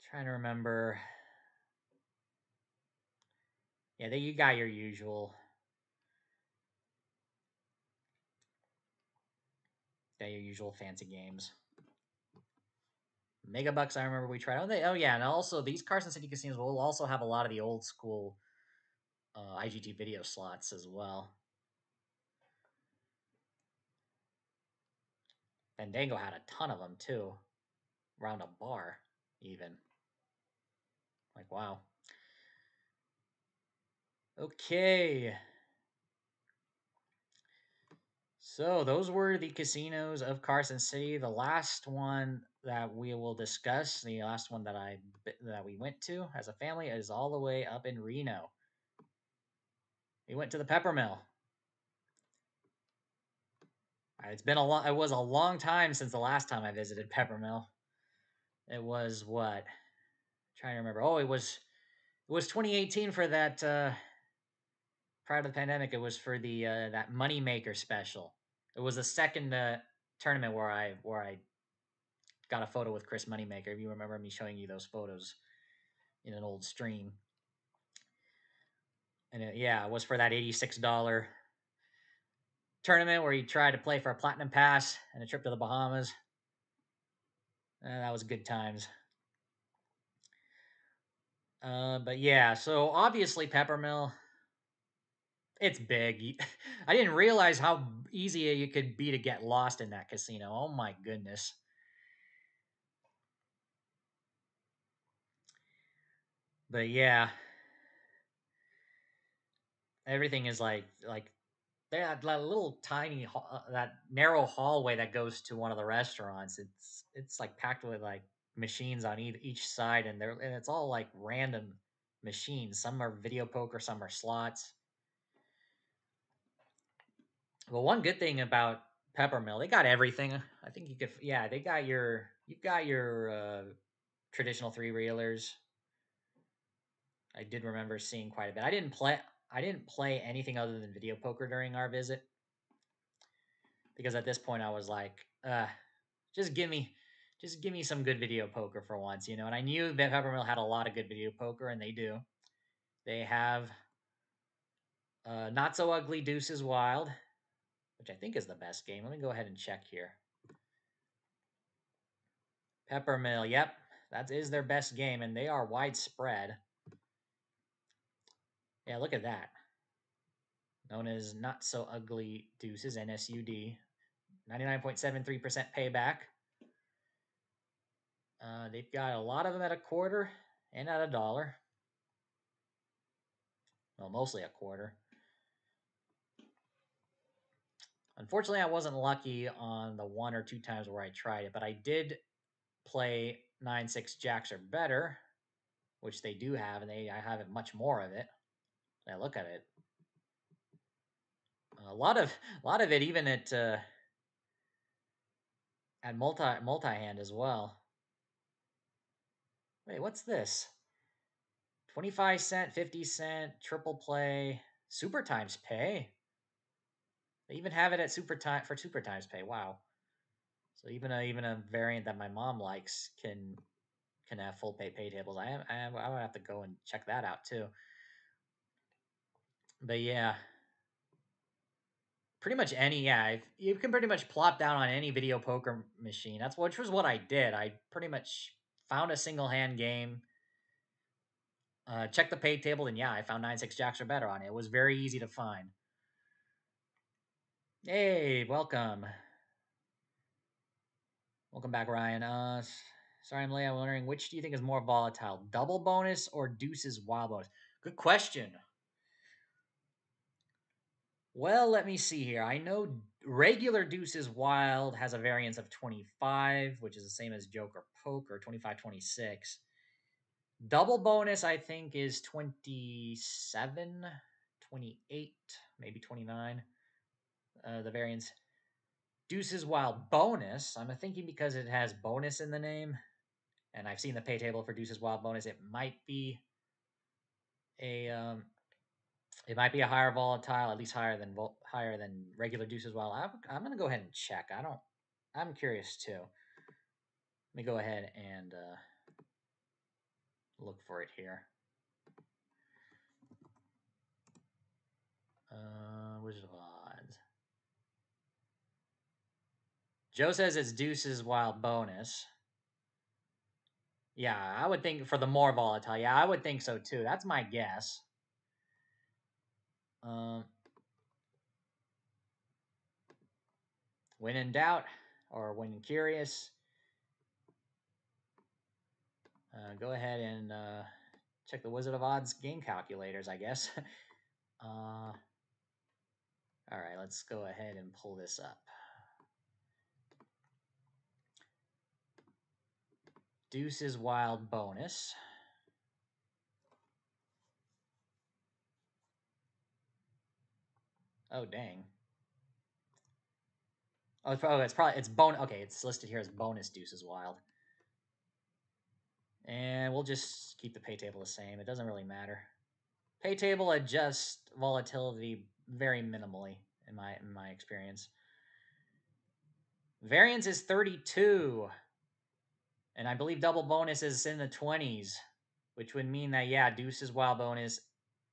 Trying to remember. Yeah, you got your usual fancy games. Megabucks, I remember we tried. Oh yeah, and also these Carson City casinos will also have a lot of the old school IGT video slots as well. Fandango had a ton of them too, around a bar even. Like wow. Okay. So those were the casinos of Carson City. The last one that we will discuss, the last one that we went to as a family, is all the way up in Reno. We went to the Peppermill. It was a long time since the last time I visited Peppermill. It was what? Trying to remember. Oh, it was 2018 for that. Prior to the pandemic, it was for the that Moneymaker special. It was the second tournament where I got a photo with Chris Moneymaker. If you remember me showing you those photos in an old stream, and it was for that $86 tournament where he tried to play for a platinum pass and a trip to the Bahamas. That was good times. But yeah, so obviously Peppermill, it's big. I didn't realize how easy it could be to get lost in that casino. Oh my goodness. But yeah, everything is like that little tiny that narrow hallway that goes to one of the restaurants. It's like packed with like machines on each side, and it's all like random machines. Some are video poker, some are slots. Well, one good thing about Peppermill, they got everything. I think you could, yeah, you've got your traditional three reelers. I did remember seeing quite a bit. I didn't play anything other than video poker during our visit because at this point I was like, just give me, just give me some good video poker for once, you know. And I knew that Peppermill had a lot of good video poker, and they do. They have Not So Ugly Deuces Wild, which I think is the best game. Let me go ahead and check here. Peppermill, yep, that is their best game, and they are widespread. Yeah, look at that. Known as Not So Ugly Deuces, NSUD. 99.73% payback. They've got a lot of them at a quarter and at a dollar. Well, mostly a quarter. Unfortunately, I wasn't lucky on the one or two times where I tried it, but I did play 9-6 jacks or better, which they do have, and I have much more of it. I look at it. A lot of it, even at multi hand as well. Wait, what's this? 25 cent, 50 cent, triple play, super times pay. They even have it at super times pay. Wow. So even a variant that my mom likes can have full pay tables. I would have to go and check that out too. But yeah, pretty much any you can pretty much plop down on any video poker machine. Which was what I did. I pretty much found a single hand game, checked the pay table, and yeah, I found 9-6 jacks or better on it. It was very easy to find. Hey, welcome. Welcome back, Ryan. Sorry I'm late. I'm wondering, which do you think is more volatile, double bonus or deuces wild bonus? Good question. Well, let me see here. I know regular deuces wild has a variance of 25, which is the same as joker poker, 25, 26. Double bonus, I think, is 27, 28, maybe 29. The variance. Deuces wild bonus, I'm thinking because it has bonus in the name, and I've seen the pay table for Deuces Wild bonus. A it might be a higher volatile, at least higher than regular Deuces Wild. I'm gonna go ahead and check. I'm curious too. Let me go ahead and look for it here. Wizard of Odds. Joe says it's Deuces Wild bonus. Yeah, I would think for the more volatile. Yeah, I would think so too. That's my guess. When in doubt or when curious, go ahead and check the Wizard of Odds game calculators, I guess. All right, let's go ahead and pull this up. Deuces Wild bonus. Oh, dang. It's bonus. Okay, it's listed here as bonus Deuces Wild. And we'll just keep the pay table the same. It doesn't really matter. Pay table adjusts volatility very minimally in my experience. Variance is 32. And I believe double bonus is in the 20s, which would mean that, yeah, Deuces Wild bonus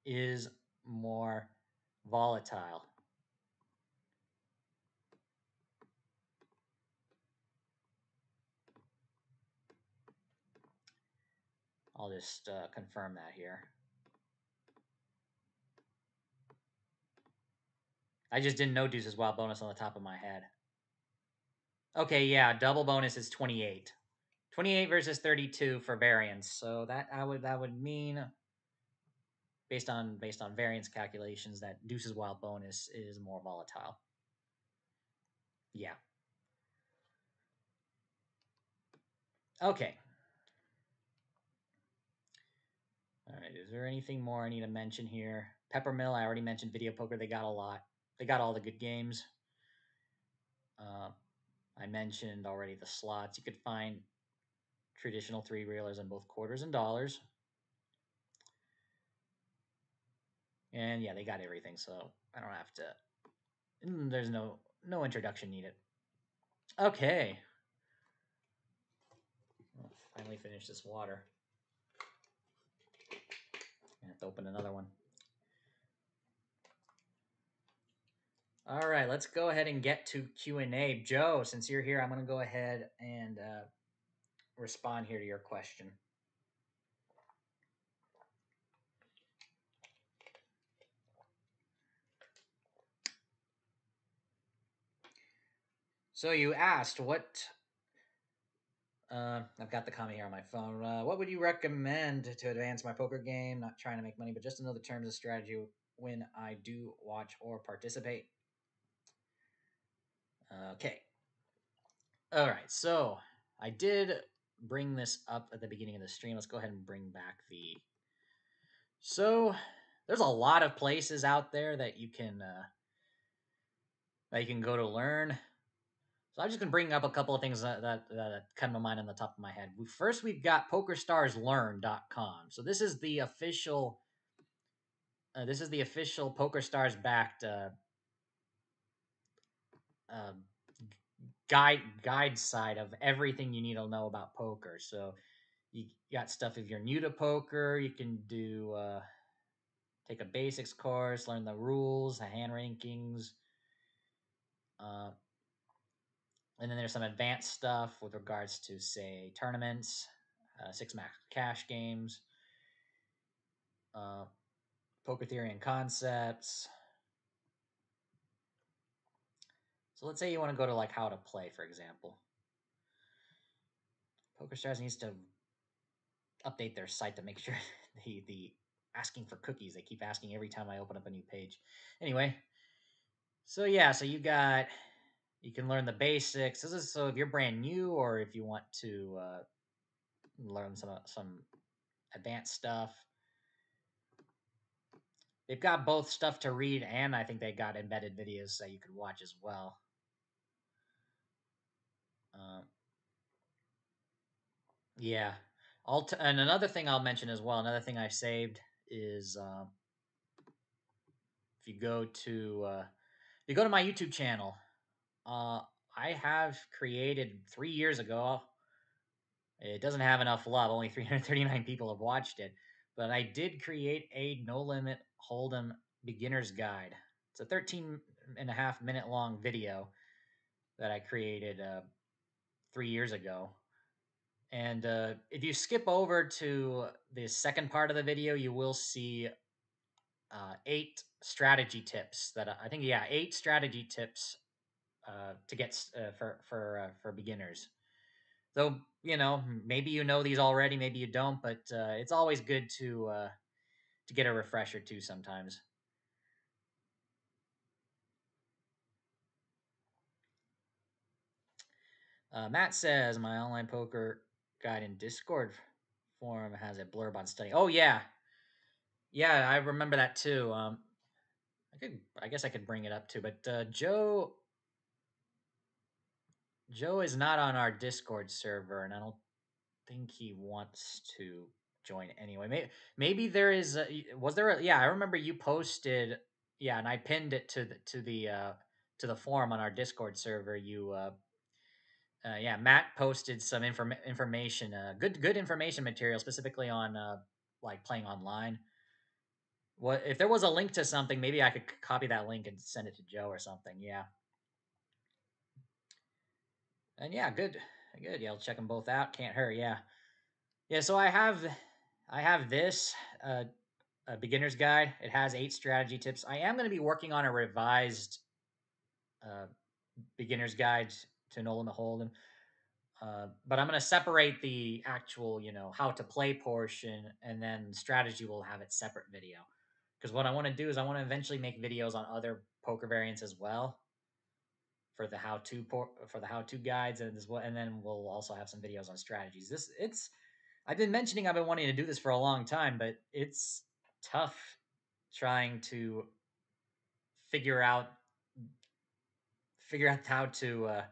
is more volatile. I'll just confirm that here. I just didn't know Deuces Wild bonus on the top of my head. Okay, yeah, double bonus is 28. 28 versus 32 for variance. So that would mean based on variance calculations that Deuces Wild bonus is more volatile. Yeah. Okay. All right, is there anything more I need to mention here? Peppermill, I already mentioned video poker. They got a lot. They got all the good games. I mentioned already the slots. You could find traditional three-reelers in both quarters and dollars. And yeah, they got everything, so I don't have to. There's no introduction needed. Okay. I'll finally finish this water. I have to open another one. All right, let's go ahead and get to Q&A. Joe, since you're here, I'm going to go ahead and respond here to your question. So you asked what I've got the comment here on my phone. What would you recommend to advance my poker game? Not trying to make money, but just to know the terms of strategy when I do watch or participate. Okay. All right. So I did bring this up at the beginning of the stream. Let's go ahead and bring back the. So there's a lot of places out there that you can go to learn. So I'm just gonna bring up a couple of things that come to mind on the top of my head. First, we've got PokerStarsLearn.com. So this is the official PokerStars backed uh, guide side of everything you need to know about poker. So you got stuff if you're new to poker, you can do take a basics course, learn the rules, the hand rankings, uh, and then there's some advanced stuff with regards to say tournaments, six max cash games, uh, poker theory and concepts. So let's say you want to go to like how to play, for example. PokerStars needs to update their site to make sure the asking for cookies. They keep asking every time I open up a new page. Anyway, so yeah, so you can learn the basics. This is so if you're brand new or if you want to learn some advanced stuff. They've got both stuff to read and I think they got embedded videos that you could watch as well. Uh, yeah. And another thing I'll mention as well, another thing I saved is if you go to my YouTube channel, uh, I have created 3 years ago. It doesn't have enough love. Only 339 people have watched it, but I did create a no limit hold'em beginner's guide. It's a 13.5 minute long video that I created 3 years ago. And if you skip over to the second part of the video, you will see 8 strategy tips that I think, yeah, 8 strategy tips to get for beginners. So maybe you know these already, maybe you don't, but it's always good to get a refresher too sometimes. Matt says my online poker guide in Discord forum has a blurb on study. Oh yeah, yeah, I remember that too. I guess I could bring it up too, but Joe is not on our Discord server, and I don't think he wants to join anyway. Maybe there is. Was there? Yeah, I remember you posted. Yeah, and I pinned it to the forum on our Discord server. Yeah, Matt posted some information, good information material specifically on like playing online. What if there was a link to something? Maybe I could copy that link and send it to Joe or something. Yeah, and yeah, good. Yeah, I'll check them both out. Can't hurt. Yeah, yeah. So I have this a beginner's guide. It has 8 strategy tips. I am going to be working on a revised uh, beginner's guide to No Limit Hold'em. But I'm going to separate the actual, how to play portion, and then strategy will have its separate video. Because what I want to do is I want to eventually make videos on other poker variants as well for the how to guides, and then we'll also have some videos on strategies. I've been mentioning I've been wanting to do this for a long time, but it's tough trying to figure out how to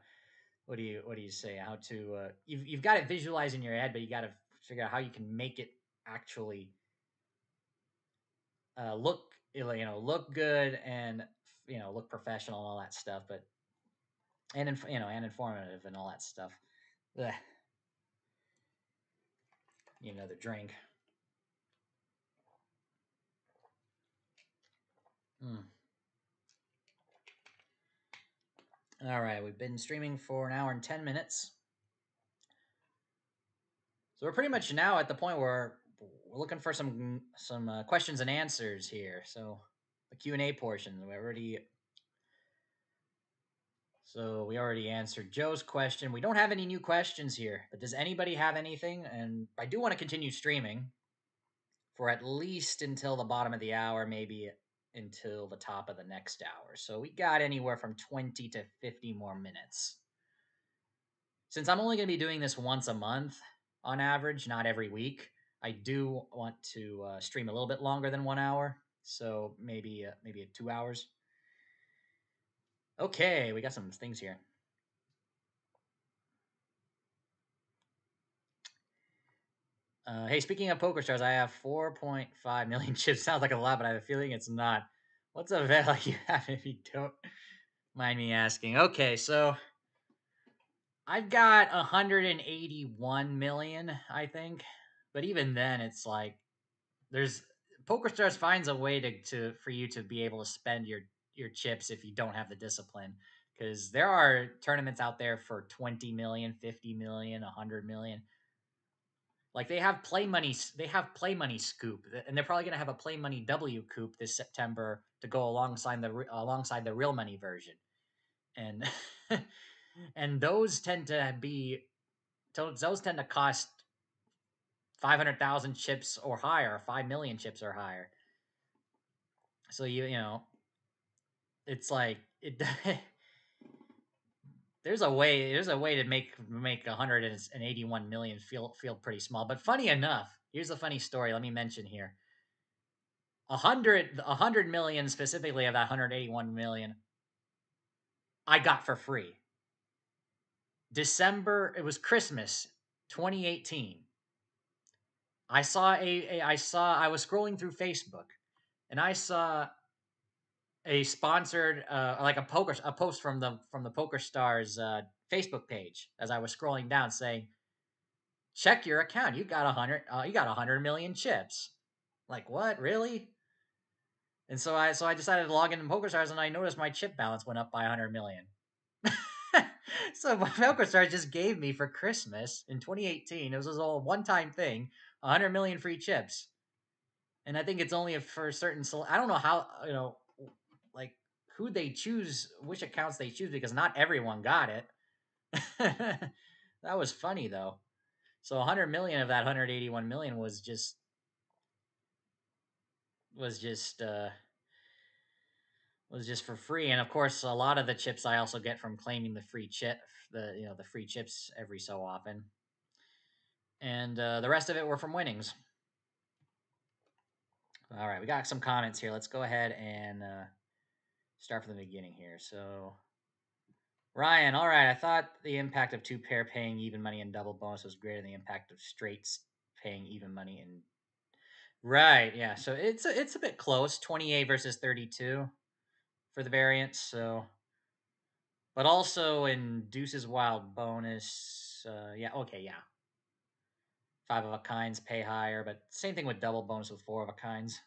what do you say how to you've got it visualized in your head, but you got to figure out how you can make it actually look look good and look professional and all that stuff, but and informative and all that stuff. Ugh. Need another drink. Mm. All right, we've been streaming for an hour and 10 minutes, so we're pretty much now at the point where we're looking for some questions and answers here. So the Q&A portion, we already answered Joe's question. We don't have any new questions here, but does anybody have anything? And I do want to continue streaming for at least until the bottom of the hour, maybe until the top of the next hour. So we got anywhere from 20 to 50 more minutes. Since I'm only going to be doing this once a month on average, not every week, I do want to stream a little bit longer than 1 hour. So maybe 2 hours. Okay, we got some things here. Hey, speaking of Poker Stars, I have 4.5 million chips. Sounds like a lot, but I have a feeling it's not. What's a value you have if you don't mind me asking? Okay, so I've got 181 million, I think. But even then, it's like there's PokerStars finds a way to for you to be able to spend your chips if you don't have the discipline. Because there are tournaments out there for 20 million, 50 million, 100 million. Like they have play money scoop, and they're probably gonna have a play money W coop this September to go alongside the real money version, and and those tend to cost 500,000 chips or higher, 5 million chips or higher. So you know it's like it. There's a way to make 181 million feel pretty small. But funny enough, here's a funny story. Let me mention here. 100 million specifically of that 181 million I got for free. December, it was Christmas 2018. I was scrolling through Facebook and I saw a sponsored like a post from the Poker Stars Facebook page as I was scrolling down saying, check your account, you got 100 million chips. Like, what, really? And so I decided to log into PokerStars, and I noticed my chip balance went up by 100 million. So my PokerStars just gave me for Christmas in 2018. It was a one-time thing, 100 million free chips, and I think it's only for certain. I don't know how like who they choose, which accounts they choose, because not everyone got it. That was funny though. So 100 million of that 181 million was just was just for free. And of course, a lot of the chips I also get from claiming the free chip, the free chips every so often. And the rest of it were from winnings. All right, we got some comments here. Let's go ahead and start from the beginning here. So, Ryan, all right, I thought the impact of two pair paying even money and double bonus was greater than the impact of straights paying even money and right, yeah. So it's a bit close, 28 versus 32 for the variance. So but also in Deuce's Wild bonus, yeah, okay, yeah. Five of a kinds pay higher, but same thing with double bonus with four of a kinds.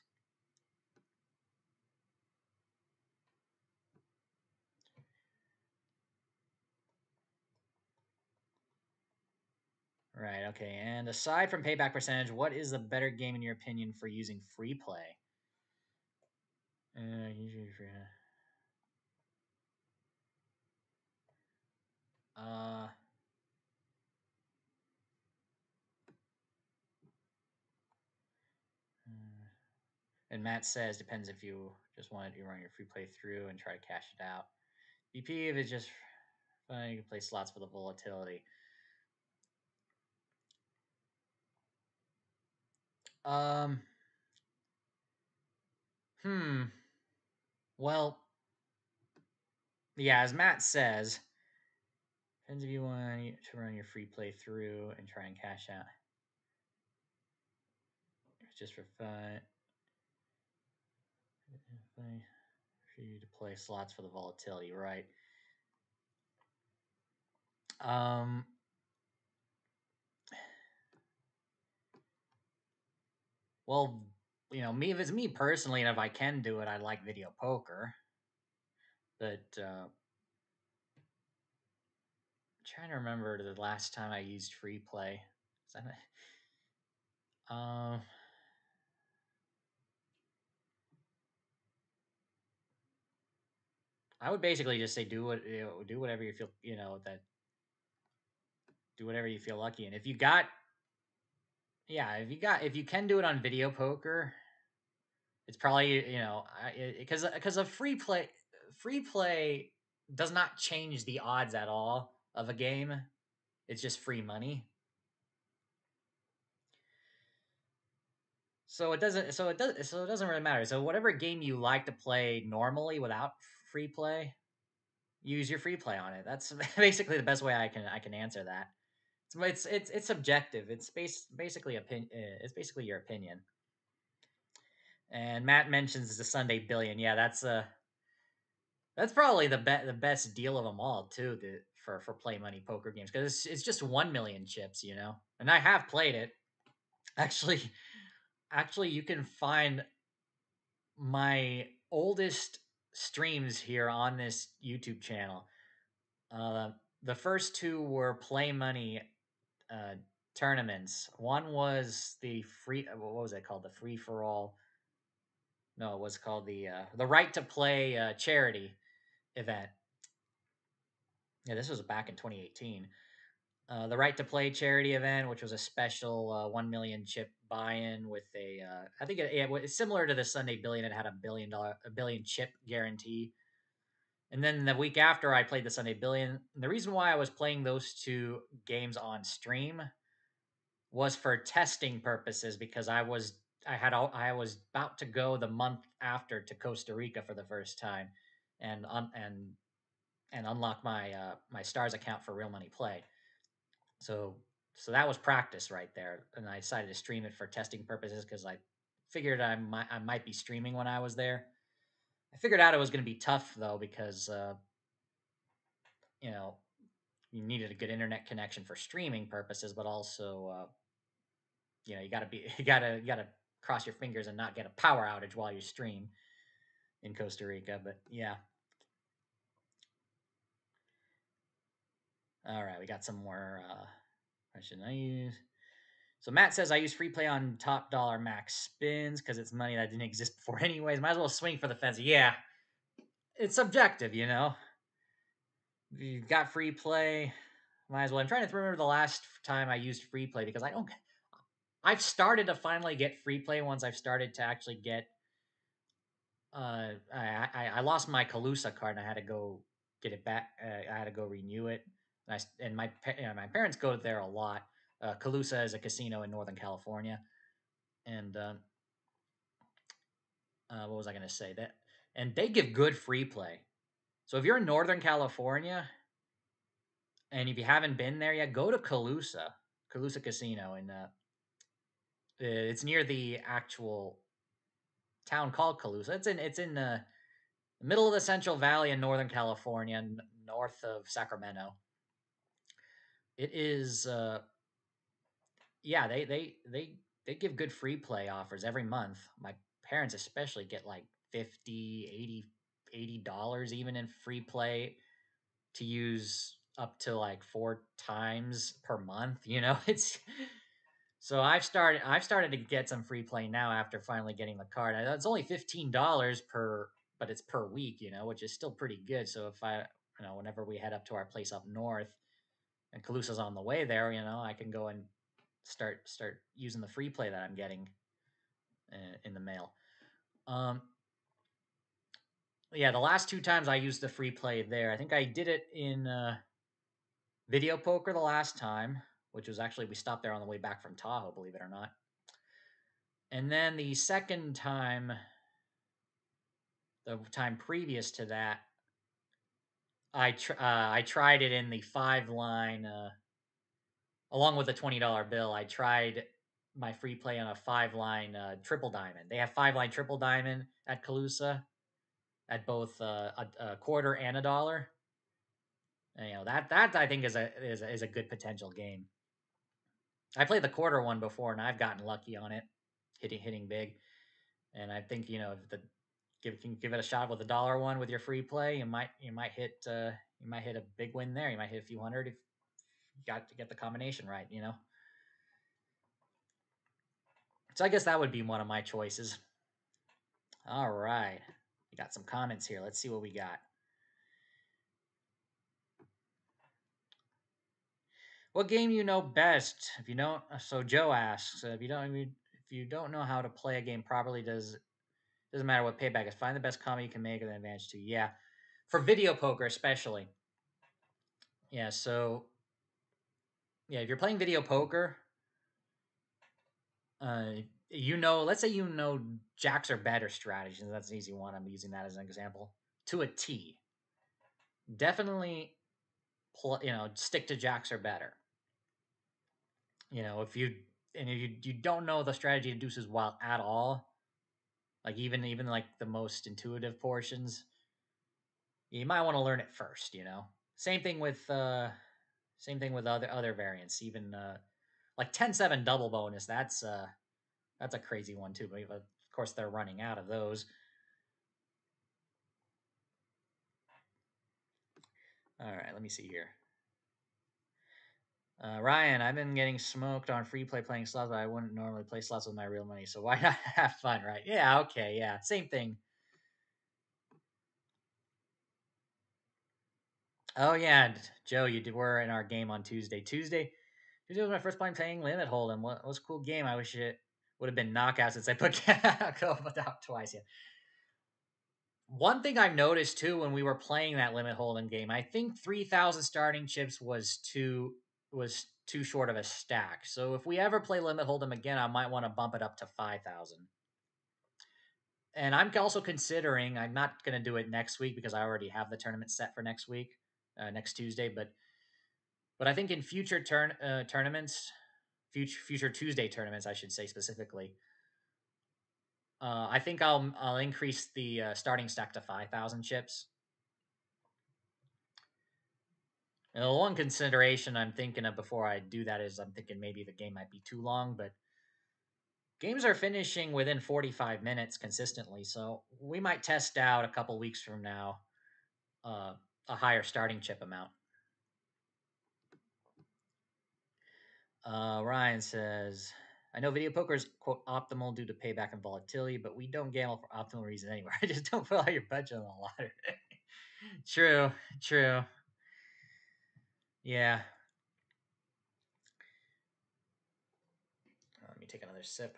Right, okay. And aside from payback percentage, what is the better game in your opinion for using free play? Usually free. Uh, hmm. And Matt says depends if you just want to run your free play through and try to cash it out. BP if it's just fun, you can play slots for the volatility. Um, hmm. Well, yeah, as Matt says, depends if you want to run your free play through and try and cash out. It's just for fun. For you to play slots for the volatility, right? Um, well, me if it's me personally, and if I can do it, I like video poker. But I'm trying to remember the last time I used free play. Um, I would basically just say do whatever you feel that do whatever you feel lucky. And if you got yeah, if you can do it on video poker, it's probably because of free play does not change the odds at all of a game. It's just free money. So it doesn't really matter. So whatever game you like to play normally without free play, use your free play on it. That's basically the best way I can answer that. It's subjective. Basically opinion. It's basically your opinion. And Matt mentions the Sunday Billion. Yeah, that's probably the best deal of them all too. For play money poker games because it's just 1 million chips, you know. And I have played it. Actually, actually, you can find my oldest streams here on this YouTube channel. Uh, the first two were play money uh, tournaments. One was the free. What was it called? The free for all. No, it was called the right to play charity event. Yeah, this was back in 2018. The right to play charity event, which was a special 1 million chip buy-in with I think it's similar to the Sunday Billion. It had a billion chip guarantee. And then the week after, I played the Sunday Billion. And the reason why I was playing those two games on stream was for testing purposes because I was about to go the month after to Costa Rica for the first time, and unlock my stars account for real money play. So so that was practice right there, and I decided to stream it for testing purposes because I figured I might be streaming when I was there. I figured out it was going to be tough though because you know you needed a good internet connection for streaming purposes, but also you got to be you got to cross your fingers and not get a power outage while you stream in Costa Rica. But yeah, all right, we got some more. Question I use. So Matt says I use free play on top dollar max spins because it's money that didn't exist before anyways. Might as well swing for the fence. Yeah, it's subjective, you know. You've got free play. Might as well. I'm trying to remember the last time I used free play because I don't. I've started to finally get free play once I've started to actually get. I lost my Calusa card and I had to go get it back. I had to go renew it. And my parents go there a lot. Calusa is a casino in Northern California, and what was I going to say? That and they give good free play. So if you're in Northern California and if you haven't been there yet, go to Calusa Casino, and it's near the actual town called Calusa. It's in the middle of the Central Valley in Northern California, north of Sacramento. It is yeah, they give good free play offers every month. My parents especially get like 50, 80 $80 even in free play to use up to like 4 times per month, you know. It's so I've started to get some free play now after finally getting the card. It's only $15 per, but it's per week, you know, which is still pretty good. So if whenever we head up to our place up north and Calusa's on the way there, you know, I can go and start using the free play that I'm getting in the mail. Um, yeah, the last two times I used the free play there, I think I did it in video poker the last time, which was actually we stopped there on the way back from Tahoe, believe it or not. And then the second time, the time previous to that, I tried it in the 5 line along with a $20 bill. I tried my free play on a 5 line triple diamond. They have 5 line triple diamond at Calusa at both a quarter and a dollar. And, that I think is a good potential game. I played the quarter one before and I've gotten lucky on it, hitting big. And I think if give it a shot with the dollar one with your free play, you might hit a big win there. You might hit a few hundred if you got to get the combination right. So I guess that would be one of my choices. All right, we got some comments here. Let's see what we got. What game you know best? If you don't, so Joe asks, if you don't know how to play a game properly, doesn't matter what payback is. Find the best combo you can make an advantage to. Yeah, for video poker especially. Yeah, so yeah, if you're playing video poker, uh, let's say jacks are better strategies. That's an easy one. I'm using that as an example to a T. Definitely, stick to jacks are better. If you don't know the strategy of deuces wild at all, like even like the most intuitive portions, you might want to learn it first. Same thing with other variants. Even like 10-7 double bonus. That's a crazy one too. But of course, they're running out of those. All right, let me see here. Ryan, I've been getting smoked on free play playing slots, but I wouldn't normally play slots with my real money. So why not have fun, right? Yeah, okay, yeah, same thing. Oh yeah, Joe, were in our game on Tuesday. Tuesday was my first time playing Limit Hold'em. What was a cool game. I wish it would have been knockout since I put go out twice. Yeah. One thing I noticed too when we were playing that Limit Hold'em game, I think 3,000 starting chips was too short of a stack. So if we ever play Limit Hold'em again, I might want to bump it up to 5,000. And I'm also considering. I'm not going to do it next week because I already have the tournament set for next week, next Tuesday. But I think in future tournaments, future Tuesday tournaments, I should say specifically, I think I'll increase the starting stack to 5,000 chips. And the one consideration I'm thinking of before I do that is I'm thinking maybe the game might be too long, but games are finishing within 45 minutes consistently, so we might test out a couple weeks from now uh, a higher starting chip amount. Ryan says, I know video poker is, quote, optimal due to payback and volatility, but we don't gamble for optimal reasons anywhere. I just don't put all your budget on the lottery. True, true. Yeah. Let me take another sip.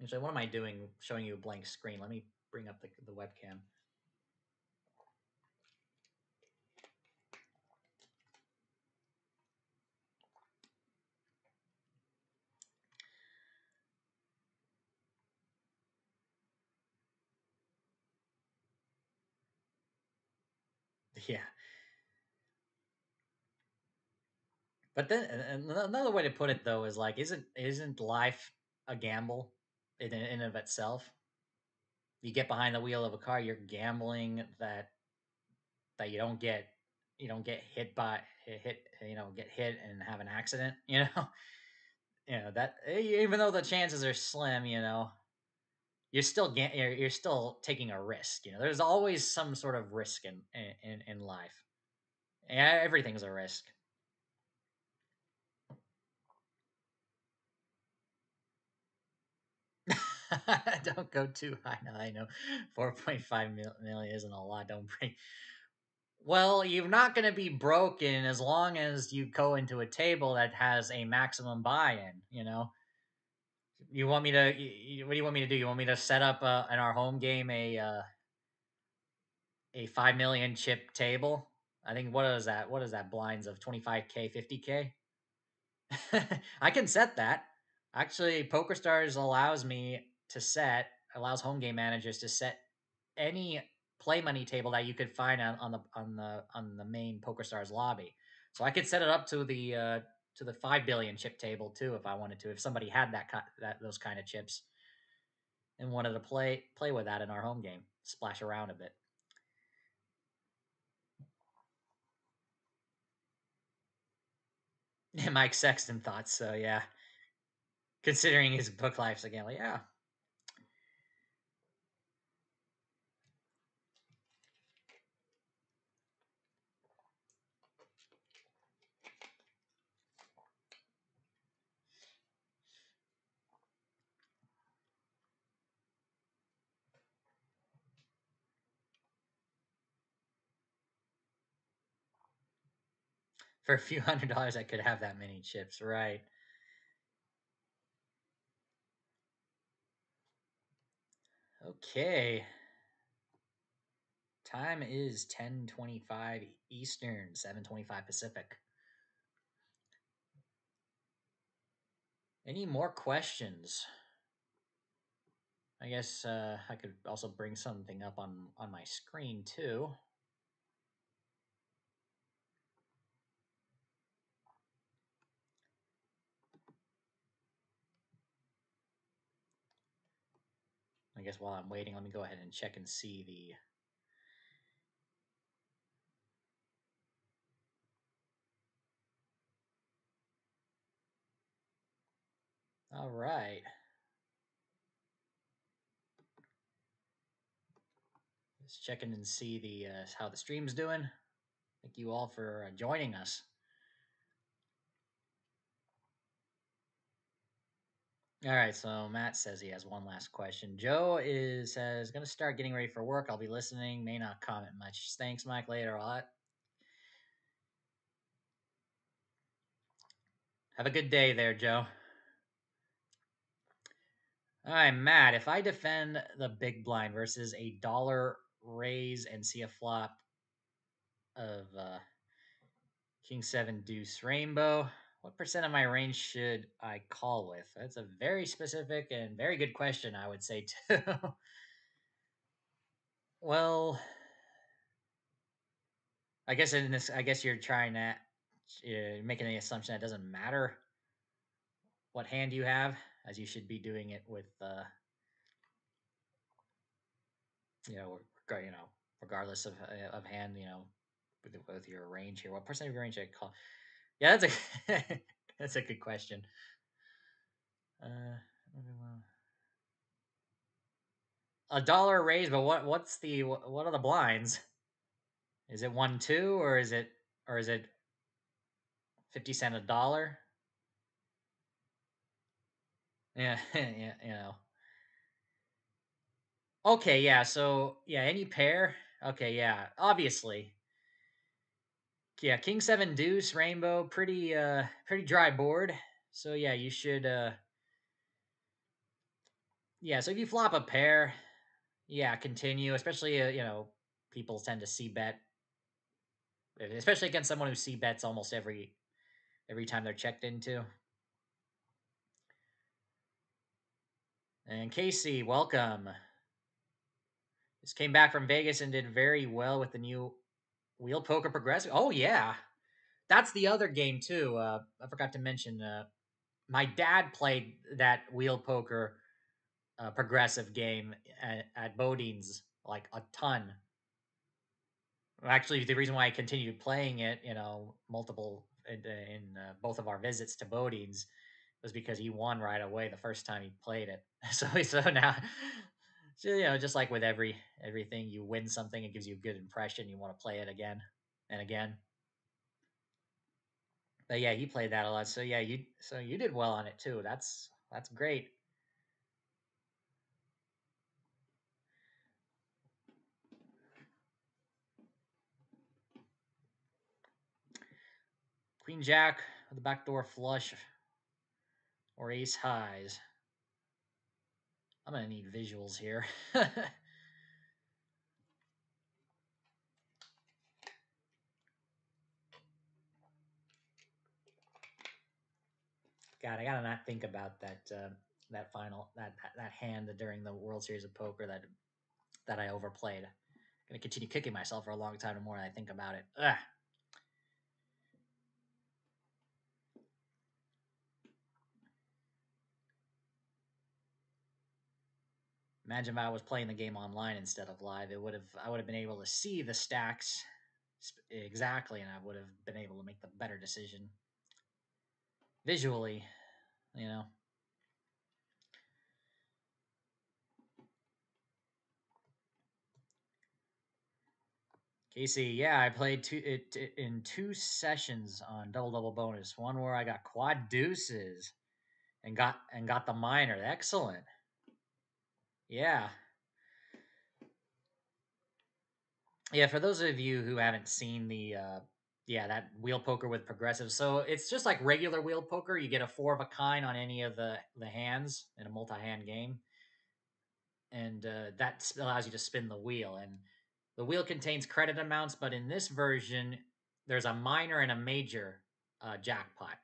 Actually, what am I doing showing you a blank screen? Let me bring up the webcam. Yeah. But then another way to put it though is like, isn't life a gamble in of itself? You get behind the wheel of a car, you're gambling that you don't get hit by hit get hit and have an accident. That even though the chances are slim, you're still taking a risk. There's always some sort of risk in life. Yeah, everything's a risk. Don't go too high. Now I know 4.5 million isn't a lot. Don't bring. Well, you're not going to be broken as long as you go into a table that has a maximum buy-in. You want me to? What do you want me to do? You want me to set up in our home game a 5 million chip table? I think what is that? What is that? Blinds of 25K, 50K. I can set that. Actually, PokerStars allows home game managers to set any play money table that you could find on the main PokerStars lobby. So I could set it up to the 5 billion chip table too if I wanted to. If somebody had those kind of chips and wanted to play with that in our home game, splash around a bit. Mike Sexton thought so. Yeah, considering his book lives again. Like, yeah. For a few $100, I could have that many chips, right? Okay. Time is 10:25 Eastern, 7:25 Pacific. Any more questions? I guess I could also bring something up on my screen too. guess while I'm waiting, let me go ahead and check and see the. All right. Just checking and see the how the stream's doing. Thank you all for joining us. All right, so Matt says he has one last question. Joe says gonna start getting ready for work. I'll be listening. May not comment much. Thanks, Mike. Later a lot. Have a good day there, Joe. All right, Matt. If I defend the big blind versus a dollar raise and see a flop of King 7 Deuce Rainbow, what percent of my range should I call with? That's a very specific and very good question, I would say, too. Well, I guess in this, I guess you're trying to making the assumption that it doesn't matter what hand you have, as you should be doing it with, you know, regardless of hand, with your range here. What percent of your range I call? Yeah, that's a that's a good question. A dollar raise, but what are the blinds? Is it 1-2 or is it 50 cent a dollar? Yeah, yeah, Okay, yeah. So yeah, any pair. Okay, yeah. Obviously, yeah. King 7 Deuce Rainbow, pretty dry board. So yeah, you should yeah. So if you flop a pair, yeah, continue. Especially people tend to c bet, especially against someone who c bets almost every time they're checked into. And Casey, welcome. Just came back from Vegas and did very well with the new wheel poker progressive. Oh yeah, that's the other game too. I forgot to mention. My dad played that wheel poker progressive game at Bodine's like a ton. Actually, the reason why I continued playing it, multiple in both of our visits to Bodine's, was because he won right away the first time he played it. So now, so just like with everything, you win something, it gives you a good impression. You want to play it again and again. But yeah, he played that a lot. So yeah, you did well on it too. That's great. Queen Jack with the backdoor flush or ace highs. I'm gonna need visuals here. God, I gotta not think about that final that hand during the World Series of Poker that I overplayed. I'm gonna continue kicking myself for a long time the more I think about it. Ugh. Imagine if I was playing the game online instead of live. I would have been able to see the stacks exactly, and I would have been able to make the better decision visually. You know. Casey, yeah, I played it in 2 sessions on double double bonus. One where I got quad deuces and got the minor. Excellent. Yeah. Yeah, for those of you who haven't seen the yeah, that wheel poker with progressive. So it's just like regular wheel poker. You get a four of a kind on any of the hands in a multi-hand game. And that allows you to spin the wheel. And the wheel contains credit amounts, but in this version, there's a minor and a major jackpot.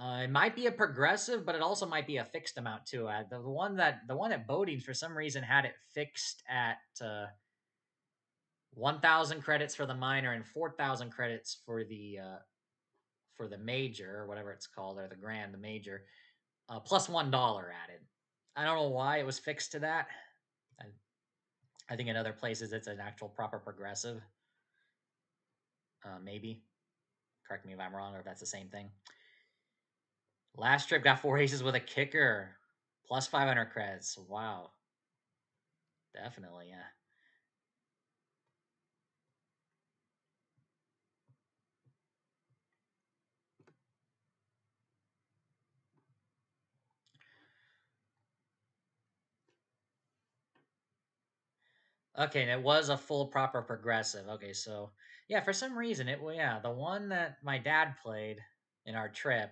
It might be a progressive, but it also might be a fixed amount too. The one at Bodines for some reason had it fixed at 1,000 credits for the minor and 4,000 credits for the major or whatever it's called, or the grand, the major, plus $1 added. I don't know why it was fixed to that. I, I think in other places it's an actual proper progressive. Maybe. Correct me if I'm wrong or if that's the same thing. Last trip got four aces with a kicker, plus 500 credits. Wow. Definitely, yeah. Okay, and it was a full proper progressive. Okay, so yeah, for some reason yeah, the one that my dad played in our trip,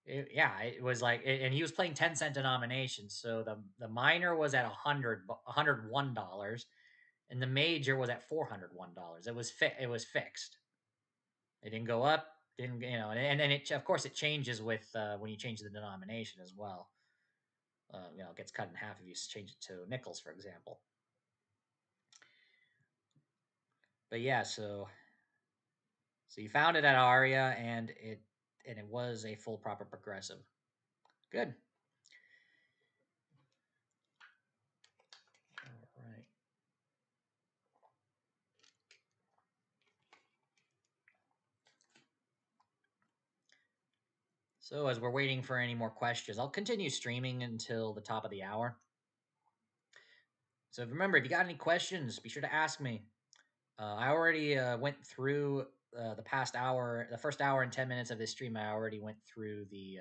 yeah, it was like, and he was playing 10-cent denominations. So the minor was at 101 dollars, and the major was at $401. It was fixed. It didn't go up, didn't and it of course it changes with when you change the denomination as well. It gets cut in half if you change it to nickels, for example. But yeah, so you found it at Aria, and it was a full proper progressive. Good. All right. So as we're waiting for any more questions, I'll continue streaming until the top of the hour. So remember, if you got any questions, be sure to ask me. I already went through the past hour, the first hour and 10 minutes of this stream. I already went through the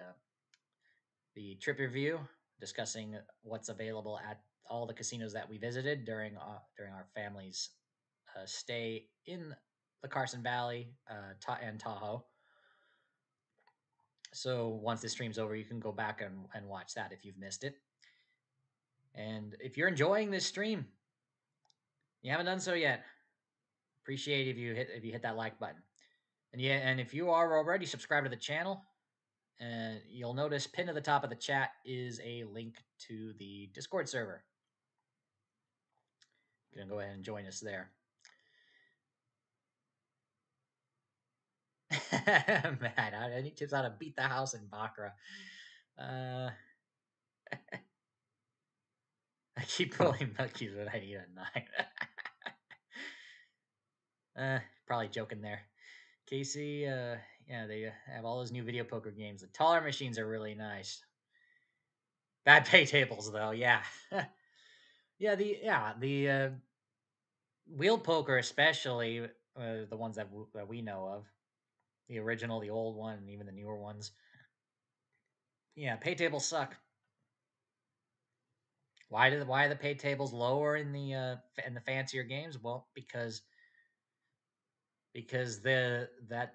trip review, discussing what's available at all the casinos that we visited during our family's stay in the Carson Valley and Tahoe. So once this stream's over, you can go back and watch that if you've missed it. And if you're enjoying this stream, you haven't done so yet, appreciate if you hit that like button. And yeah, and if you are already subscribed to the channel, you'll notice pinned to the top of the chat is a link to the Discord server. You can go ahead and join us there. Man, any tips how to beat the house in Baccarat? Uh, I keep pulling monkeys when I need a nine. Probably joking there. Casey, yeah, they have all those new video poker games. The taller machines are really nice. Bad pay tables though, yeah. The wheel poker especially, the ones that we know of, the original, the old one, and even the newer ones. Yeah, pay tables suck. Why are the pay tables lower in the fancier games? Well, because that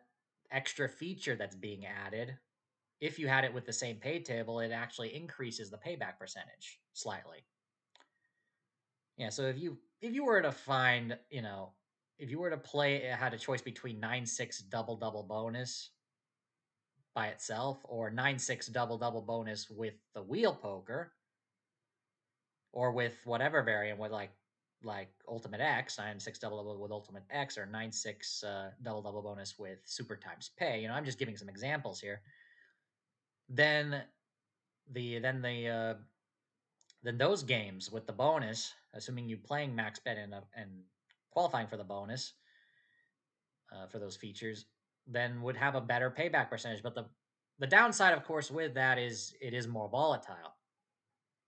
extra feature that's being added, if you had it with the same pay table, it actually increases the payback percentage slightly. Yeah, so if you were to find, if you were to play, it had a choice between 9-6 double double bonus by itself or 9-6 double double bonus with the wheel poker, or with whatever variant with like Ultimate X, 9-6 double double with Ultimate X, or 9-6 double double bonus with Super Times Pay. I'm just giving some examples here. Then the then the then those games with the bonus, assuming you playing max bet and qualifying for the bonus for those features, then would have a better payback percentage. But the downside, of course, with that is it is more volatile.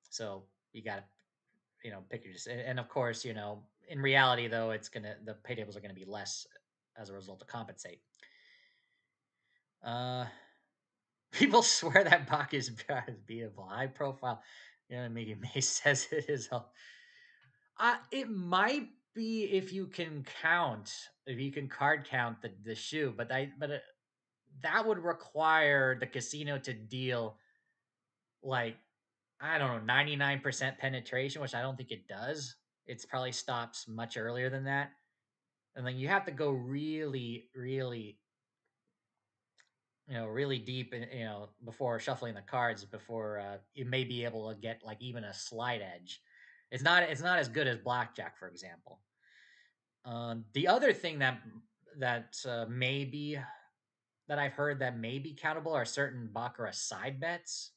So you got to pick your, and of course, in reality though, the pay tables are gonna be less as a result to compensate. Uh, People swear that Bach is beautiful, high profile. Mickey May says it is. It might be if you can card count the shoe, but that would require the casino to deal like, I don't know, 99% penetration, which I don't think it does. It's probably stops much earlier than that. And then you have to go really, really, really deep, before shuffling the cards, before you may be able to get like even a slight edge. It's not as good as blackjack, for example. The other thing that maybe that I've heard that may be countable are certain baccarat side bets.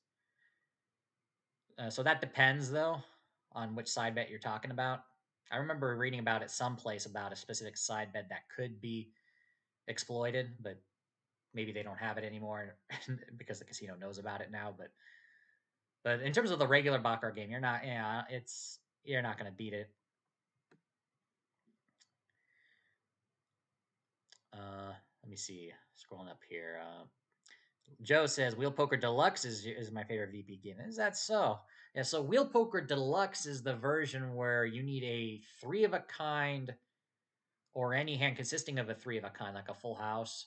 So that depends though on which side bet you're talking about. I remember reading about it someplace about a specific side bet that could be exploited, but maybe they don't have it anymore because the casino knows about it now. But in terms of the regular baccarat game, you're not. Yeah, it's you're not going to beat it. Let me see. Scrolling up here. Joe says Wheel Poker Deluxe is my favorite VP game. Is that so? Yeah. So Wheel Poker Deluxe is the version where you need a three of a kind or any hand consisting of a three of a kind, like a full house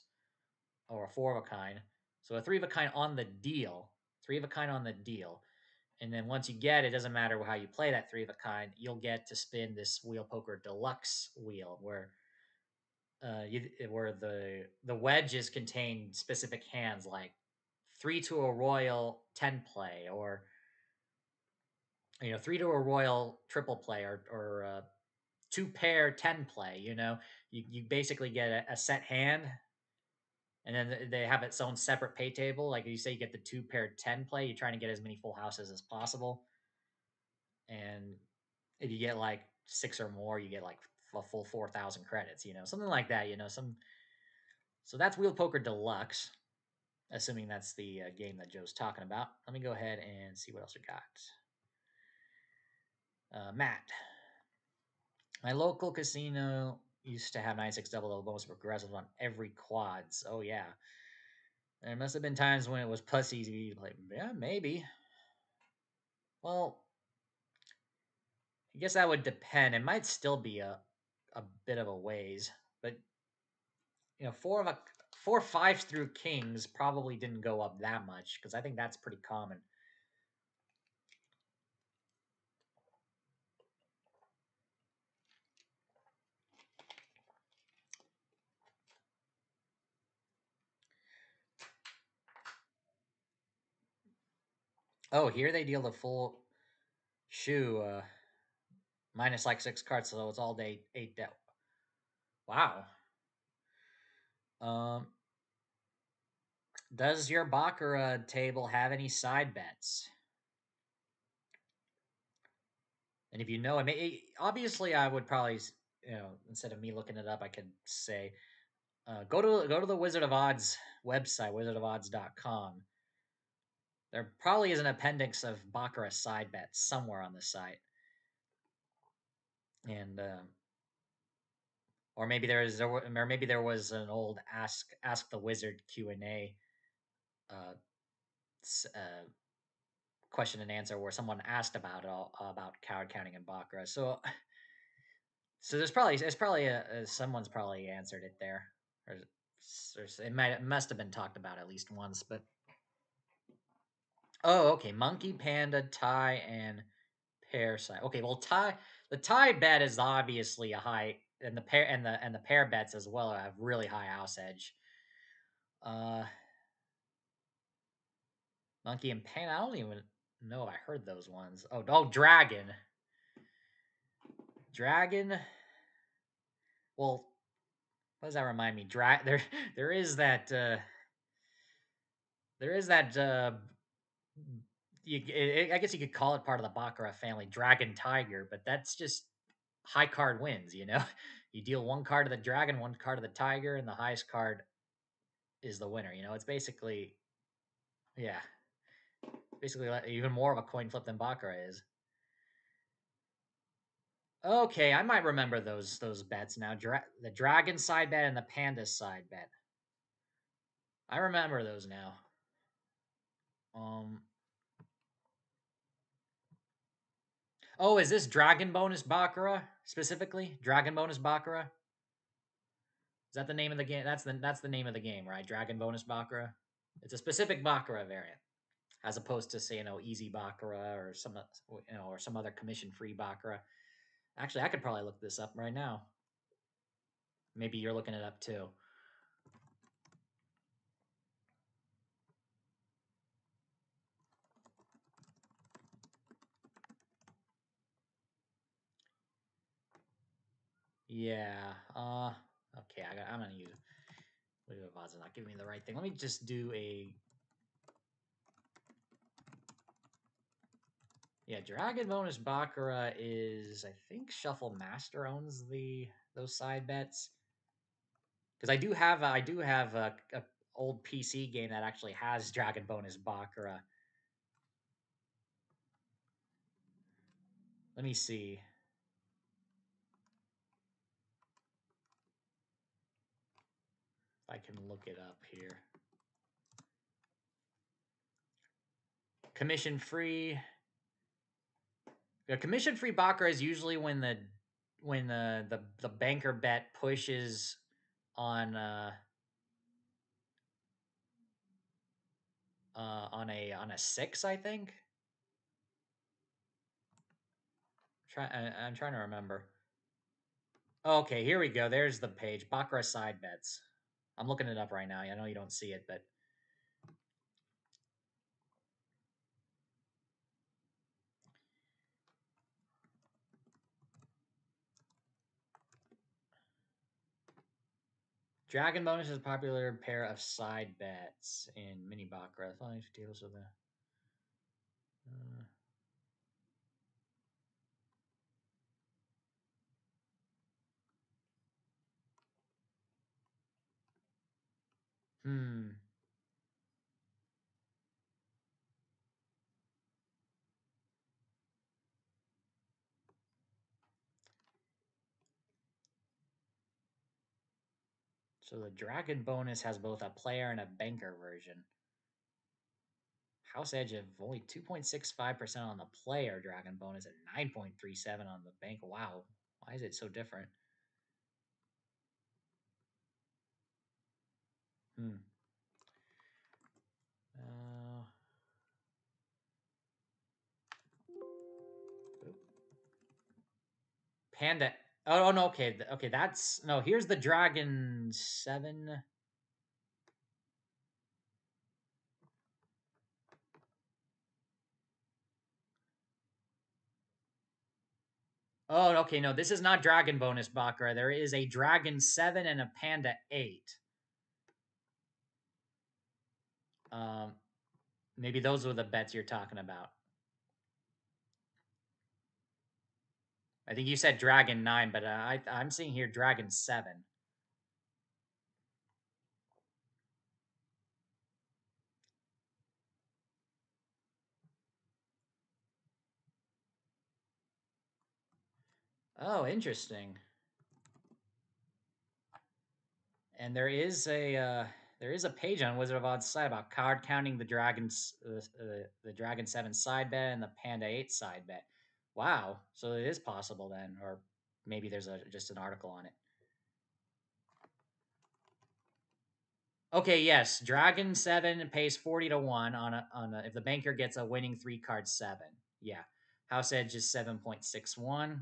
or a four of a kind. So a three of a kind on the deal, three of a kind on the deal. And then once you get it, doesn't matter how you play that three of a kind, you'll get to spin this Wheel Poker Deluxe wheel where the wedges contain specific hands like three to a royal 10 play or three to a royal triple play or two pair 10 play. You basically get a set hand, and then they have its own separate pay table. Like you say, you get the two pair 10 play, you're trying to get as many full houses as possible. And if you get like six or more, you get like a full 4,000 credits, something like that, So that's Wheel Poker Deluxe, assuming that's the game that Joe's talking about. Let me go ahead and see what else we got. Matt, my local casino used to have 96 double bonus progressive on every quads. Oh yeah, there must have been times when it was plus easy to play. Yeah, maybe. Well, I guess that would depend. It might still be a bit of a ways, but four fives through kings probably didn't go up that much because I think that's pretty common. Oh, here they deal the full shoe minus like six cards, so it's all day eight debt. Wow. Um, does your baccarat table have any side bets? And if you know, obviously, I would probably, instead of me looking it up, I could say, go to the Wizard of Odds website, wizardofodds.com. There probably is an appendix of baccarat side bets somewhere on the site, and or maybe there was an old ask the wizard Q&A uh, uh, question and answer where someone asked about card counting and baccarat. So there's probably someone's probably answered it there. Or, it must have been talked about at least once. But oh, okay, monkey, panda, tie, and pair side. Okay, well, the tie bet is obviously a high, and the pair bets as well have really high house edge. Uh, monkey and panda. I don't even know if I heard those ones. Oh, dragon. Well, what does that remind me? There is that. There is that. I guess you could call it part of the Baccarat family, Dragon Tiger, but that's just high card wins. You deal one card to the dragon, one card to the tiger, and the highest card is the winner. It's yeah, basically even more of a coin flip than Baccarat is. Okay, I might remember those bets now. The dragon side bet and the panda side bet. I remember those now. Um. Oh, is this dragon bonus baccarat specifically? Dragon bonus baccarat. Is that the name of the game? That's the name of the game, right? Dragon bonus baccarat. It's a specific baccarat variant, as opposed to say easy baccarat or some other commission free baccarat. Actually, I could probably look this up right now. Maybe you're looking it up too. Yeah. Okay. I'm gonna use. Wait, odds are not giving me the right thing. Let me just do a. Yeah, Dragon Bonus Baccarat is, I think Shuffle Master owns those side bets, because I do have a old PC game that actually has Dragon Bonus Baccarat. Let me see if I can look it up here. Commission free. The commission free Baccarat is usually when the banker bet pushes on on a six, I think. I'm trying to remember. Okay, here we go. There's the page. Baccarat side bets. I'm looking it up right now. I know you don't see it, but Dragon Bonus is a popular pair of side bets in mini Baccarat. Five tables of the. Uh, hmm. So the Dragon Bonus has both a player and a banker version. House Edge of only 2.65% on the player Dragon Bonus and 9.37 on the bank. Wow. Why is it so different? Hmm. Uh, Panda. Oh, no. Okay. Okay. That's. No, here's the Dragon 7. Oh, okay. No, this is not Dragon Bonus Baccarat. There is a Dragon 7 and a Panda 8. Um, Maybe those were the bets you're talking about. I think you said Dragon 9, but I'm seeing here Dragon 7. Oh, interesting. And there is a page on Wizard of Oz site about card counting the Dragon 7 side bet and the Panda 8 side bet. Wow. So it is possible then, or maybe there's just an article on it. Okay, yes, Dragon 7 pays 40 to 1 on a if the banker gets a winning 3 card 7. Yeah. House Edge is 7.61.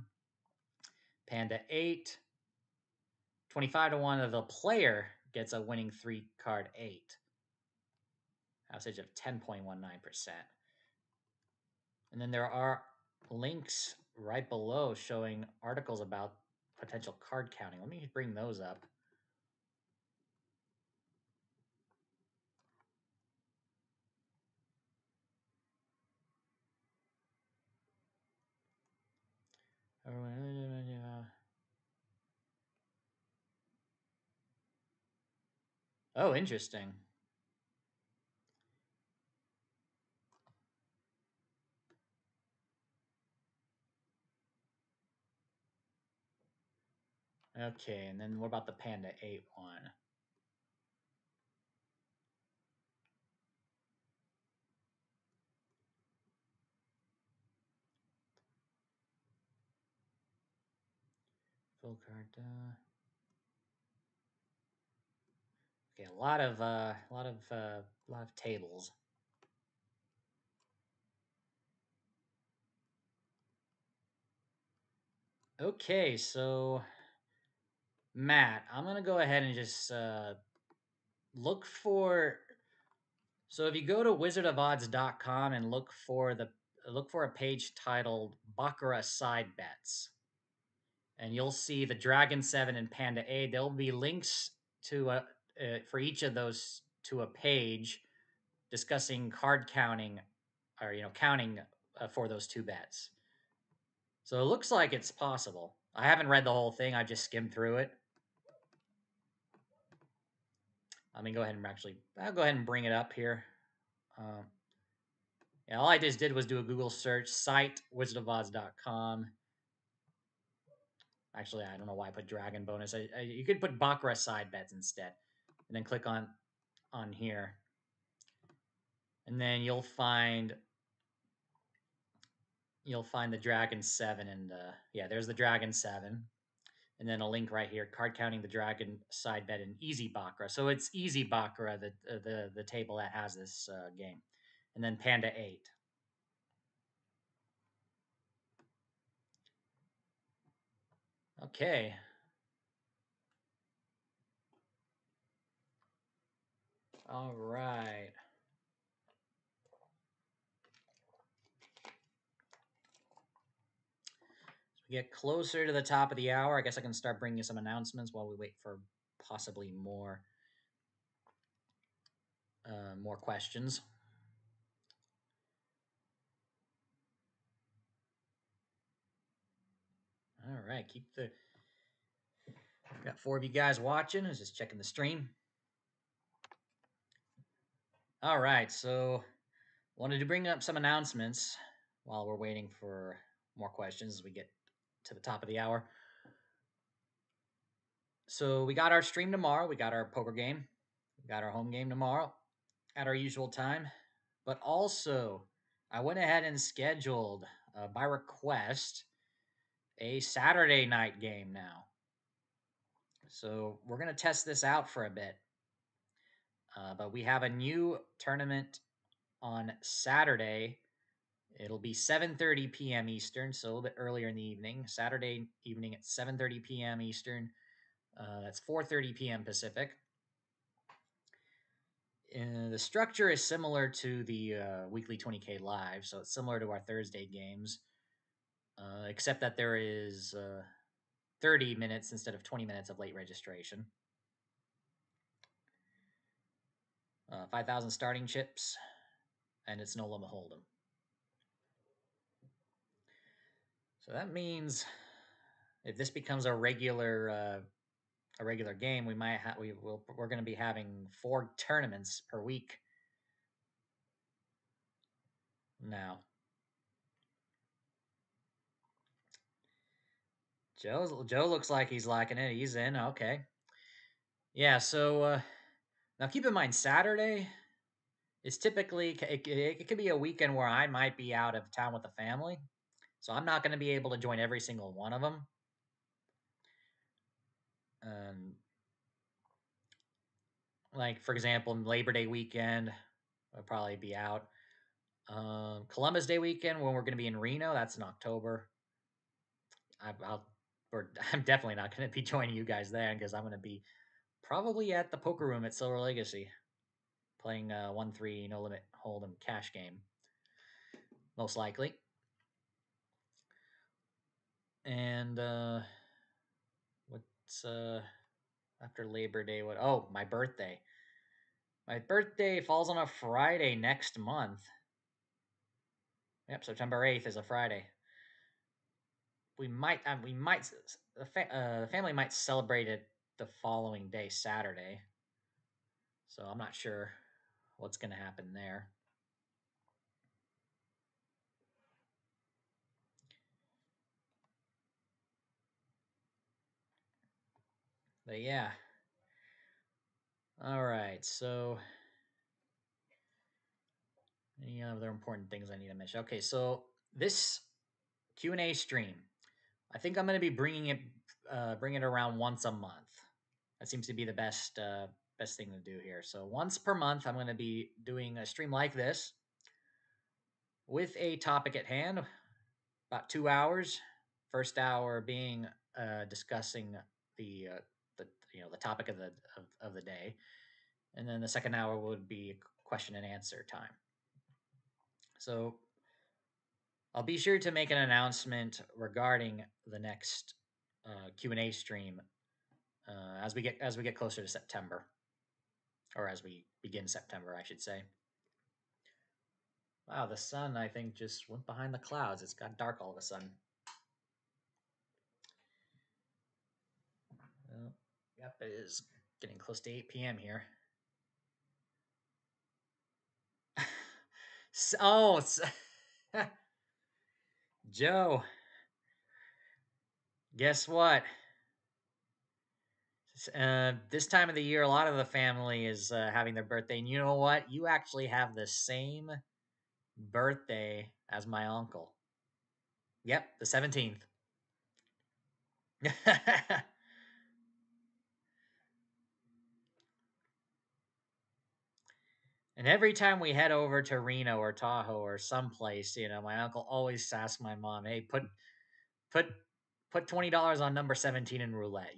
Panda 8 25 to 1 of the player gets a winning 3 card 8. House Edge of 10.19%. And then there are links right below showing articles about potential card counting. Let me bring those up. Oh, interesting. Okay, and then what about the Panda 8 one? Full card. Okay, a lot of tables. Okay, so Matt, I'm gonna go ahead and just look for. So if you go to wizardofodds.com and look for a page titled Baccarat Side Bets, and you'll see the Dragon 7 and Panda 8. There'll be links to for each of those to a page discussing card counting, or counting for those two bets. So it looks like it's possible. I haven't read the whole thing. I just skimmed through it. Let me go ahead and I'll go ahead and bring it up here. Um, yeah, all I just did was do a Google search, site wizardofodds.com. Actually, I don't know why I put dragon bonus. You could put Baccarat side bets instead, and then click on here, and then you'll find the dragon 7, and yeah, there's the dragon 7, and then a link right here, card counting the dragon side bet in easy Baccarat. So it's easy Baccarat, the table that has this game, and then Panda 8. Okay. All right. As we get closer to the top of the hour, I guess I can start bringing you some announcements while we wait for possibly more questions. All right, got 4 of you guys watching. I was just checking the stream. All right, so wanted to bring up some announcements while we're waiting for more questions as we get to the top of the hour. So we got our stream tomorrow. We got our poker game. We got our home game tomorrow at our usual time. But also, I went ahead and scheduled, by request, a Saturday night game now. So we're going to test this out for a bit. But we have a new tournament on Saturday. It'll be 7:30 p.m. Eastern, so a little bit earlier in the evening. Saturday evening at 7:30 p.m. Eastern. That's 4:30 p.m. Pacific. The structure is similar to the weekly 20K live, so it's similar to our Thursday games, except that there is 30 minutes instead of 20 minutes of late registration. 5,000 starting chips, and it's no limit hold'em. So that means if this becomes a regular game, we're going to be having 4 tournaments per week now. Joe looks like he's liking it. He's in. Okay. Yeah. So now keep in mind, Saturday is typically it could be a weekend where I might be out of town with the family, so I'm not going to be able to join every single one of them. Like for example, Labor Day weekend, I'll probably be out. Columbus Day weekend when we're going to be in Reno, that's in October. I'm definitely not going to be joining you guys there because I'm going to be probably at the poker room at Silver Legacy playing 1-3 no limit hold'em cash game, most likely. And what's after Labor Day? My birthday. My birthday falls on a Friday next month. Yep, September 8th is a Friday. We might the family might celebrate it the following day, Saturday. So I'm not sure what's going to happen there. But yeah. All right. So any other important things I need to mention? Okay, so this Q&A stream, I think I'm going to be bringing it around once a month. That seems to be the best thing to do here. So once per month, I'm going to be doing a stream like this with a topic at hand, about 2 hours. First hour being discussing the topic of the day, and then the second hour would be question and answer time. So I'll be sure to make an announcement regarding the next Q&A stream as we get closer to September, or as we begin September, I should say. Wow, the sun, I think, just went behind the clouds. It's got dark all of a sudden. Well, yep, it is getting close to 8 p.m. here. Oh, Joe, guess what? This time of the year, a lot of the family is having their birthday. And you know what? You actually have the same birthday as my uncle. Yep, the 17th. And every time we head over to Reno or Tahoe or someplace, my uncle always asks my mom, "Hey, put put $20 on number 17 in roulette,"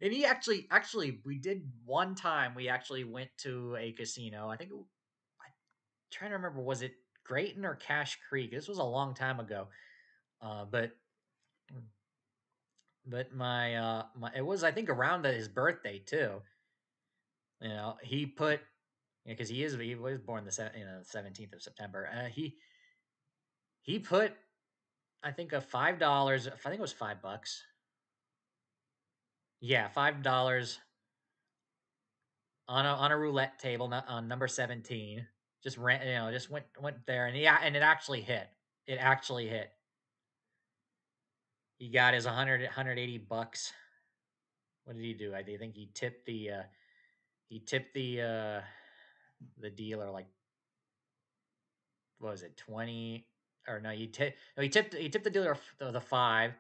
And he actually we did one time. We actually went to a casino. I'm trying to remember, was it Grayton or Cache Creek? This was a long time ago. But my it was, I think, around his birthday too. He put, because he was born the 17th of September. He put, I think, a $5. I think it was $5. Yeah, $5 on a roulette table, on number 17. Just ran, just went there, and yeah, and it actually hit. It actually hit. He got his 180 bucks. What did he do? I think he tipped the dealer, like, what was it, 20, or no, he tipped the dealer the 5,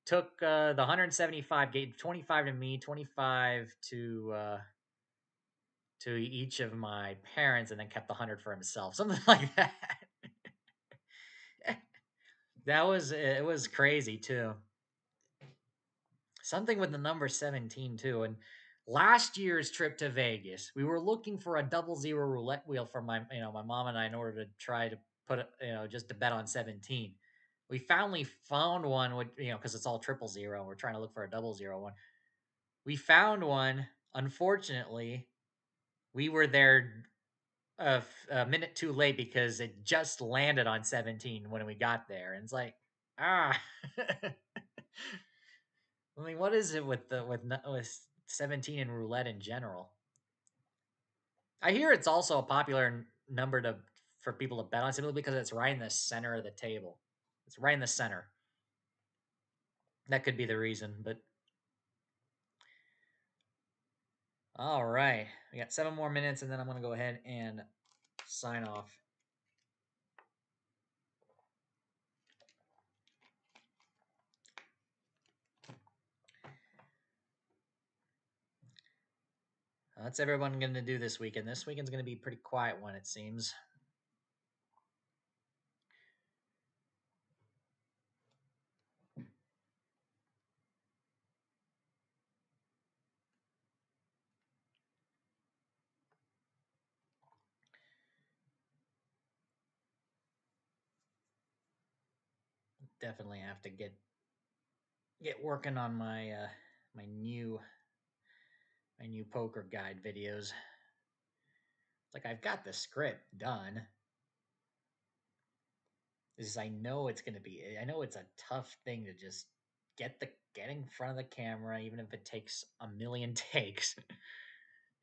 took the 175, gave 25 to me, 25 to each of my parents, and then kept the 100 for himself. Something like that. It was crazy too. Something with the number 17 too. And last year's trip to Vegas, we were looking for a 00 roulette wheel for my mom and I, in order to try to put just to bet on 17. We finally found one with, because it's all 000. We're trying to look for a 00 one. We found one. Unfortunately, we were there a minute too late because it just landed on 17 when we got there. And it's like, ah. I mean, what is it with with 17 and roulette in general? I hear it's also a popular number to for people to bet on, simply because it's right in the center of the table. It's right in the center. That could be the reason. But all right, we got 7 more minutes, and then I'm gonna go ahead and sign off. What's everyone gonna do this weekend? This weekend's gonna be a pretty quiet one, it seems. Definitely have to get working on my new poker guide videos. It's like, I've got the script done. Is I know it's gonna be. I know it's a tough thing to just get in front of the camera, even if it takes a million takes,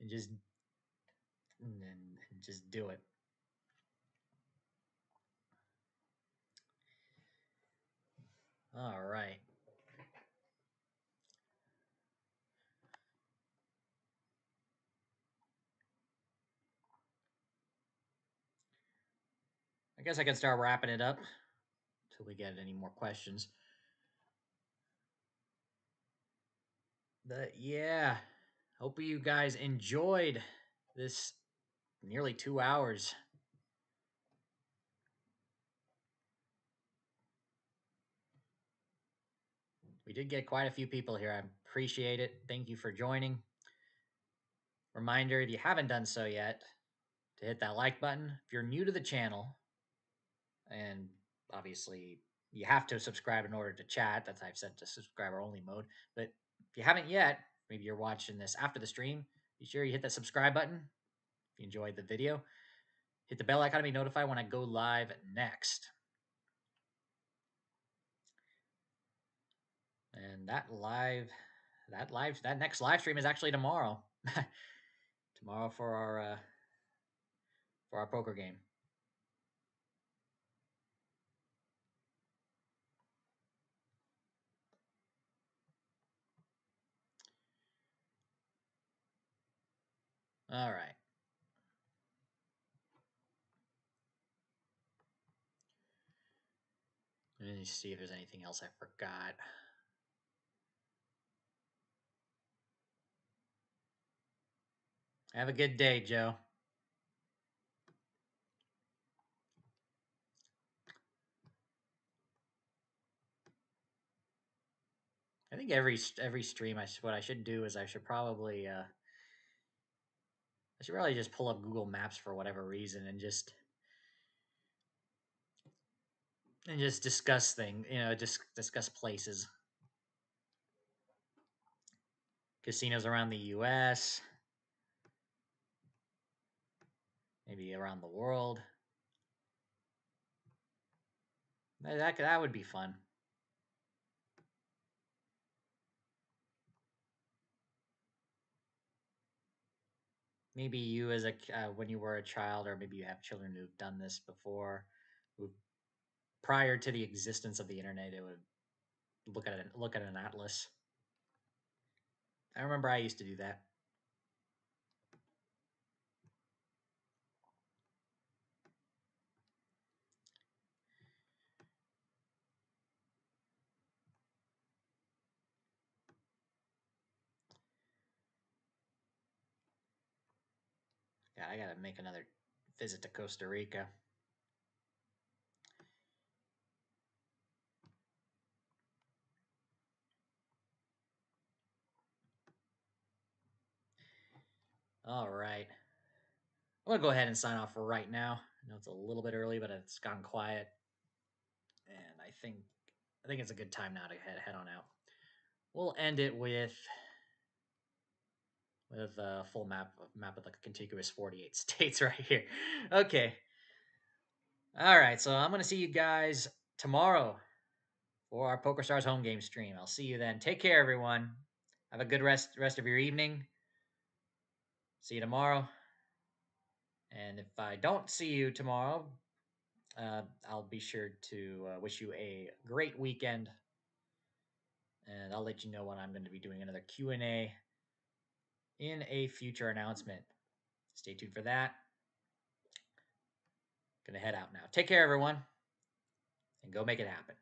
and just do it. All right. I guess I can start wrapping it up until we get any more questions. But yeah, hope you guys enjoyed this nearly 2 hours. We did get quite a few people here. I appreciate it. Thank you for joining. Reminder, if you haven't done so yet, to hit that like button. If you're new to the channel, and obviously you have to subscribe in order to chat. That's, I've set to subscriber only mode. But if you haven't yet, maybe you're watching this after the stream, be sure you hit that subscribe button if you enjoyed the video. Hit the bell icon to be notified when I go live next. And that next live stream is actually tomorrow. Tomorrow for our poker game. All right. Let me see if there's anything else I forgot. Have a good day, Joe. I think every stream, what I should do is I should probably just pull up Google Maps for whatever reason and just discuss things, just discuss places, casinos around the U.S., maybe around the world. That would be fun. Maybe you, as when you were a child, or maybe you have children who've done this before, who prior to the existence of the internet, it would look at an atlas. I remember I used to do that. Yeah, I gotta make another visit to Costa Rica. All right. I'm gonna go ahead and sign off for right now. I know it's a little bit early, but it's gone quiet, and I think it's a good time now to head on out. We'll end it with a full map of the contiguous 48 states right here. Okay. All right. So I'm gonna see you guys tomorrow for our Poker Stars home game stream. I'll see you then. Take care, everyone. Have a good rest of your evening. See you tomorrow. And if I don't see you tomorrow, I'll be sure to wish you a great weekend, and I'll let you know when I'm going to be doing another Q&A in a future announcement. Stay tuned for that. Gonna head out now. Take care, everyone, and go make it happen.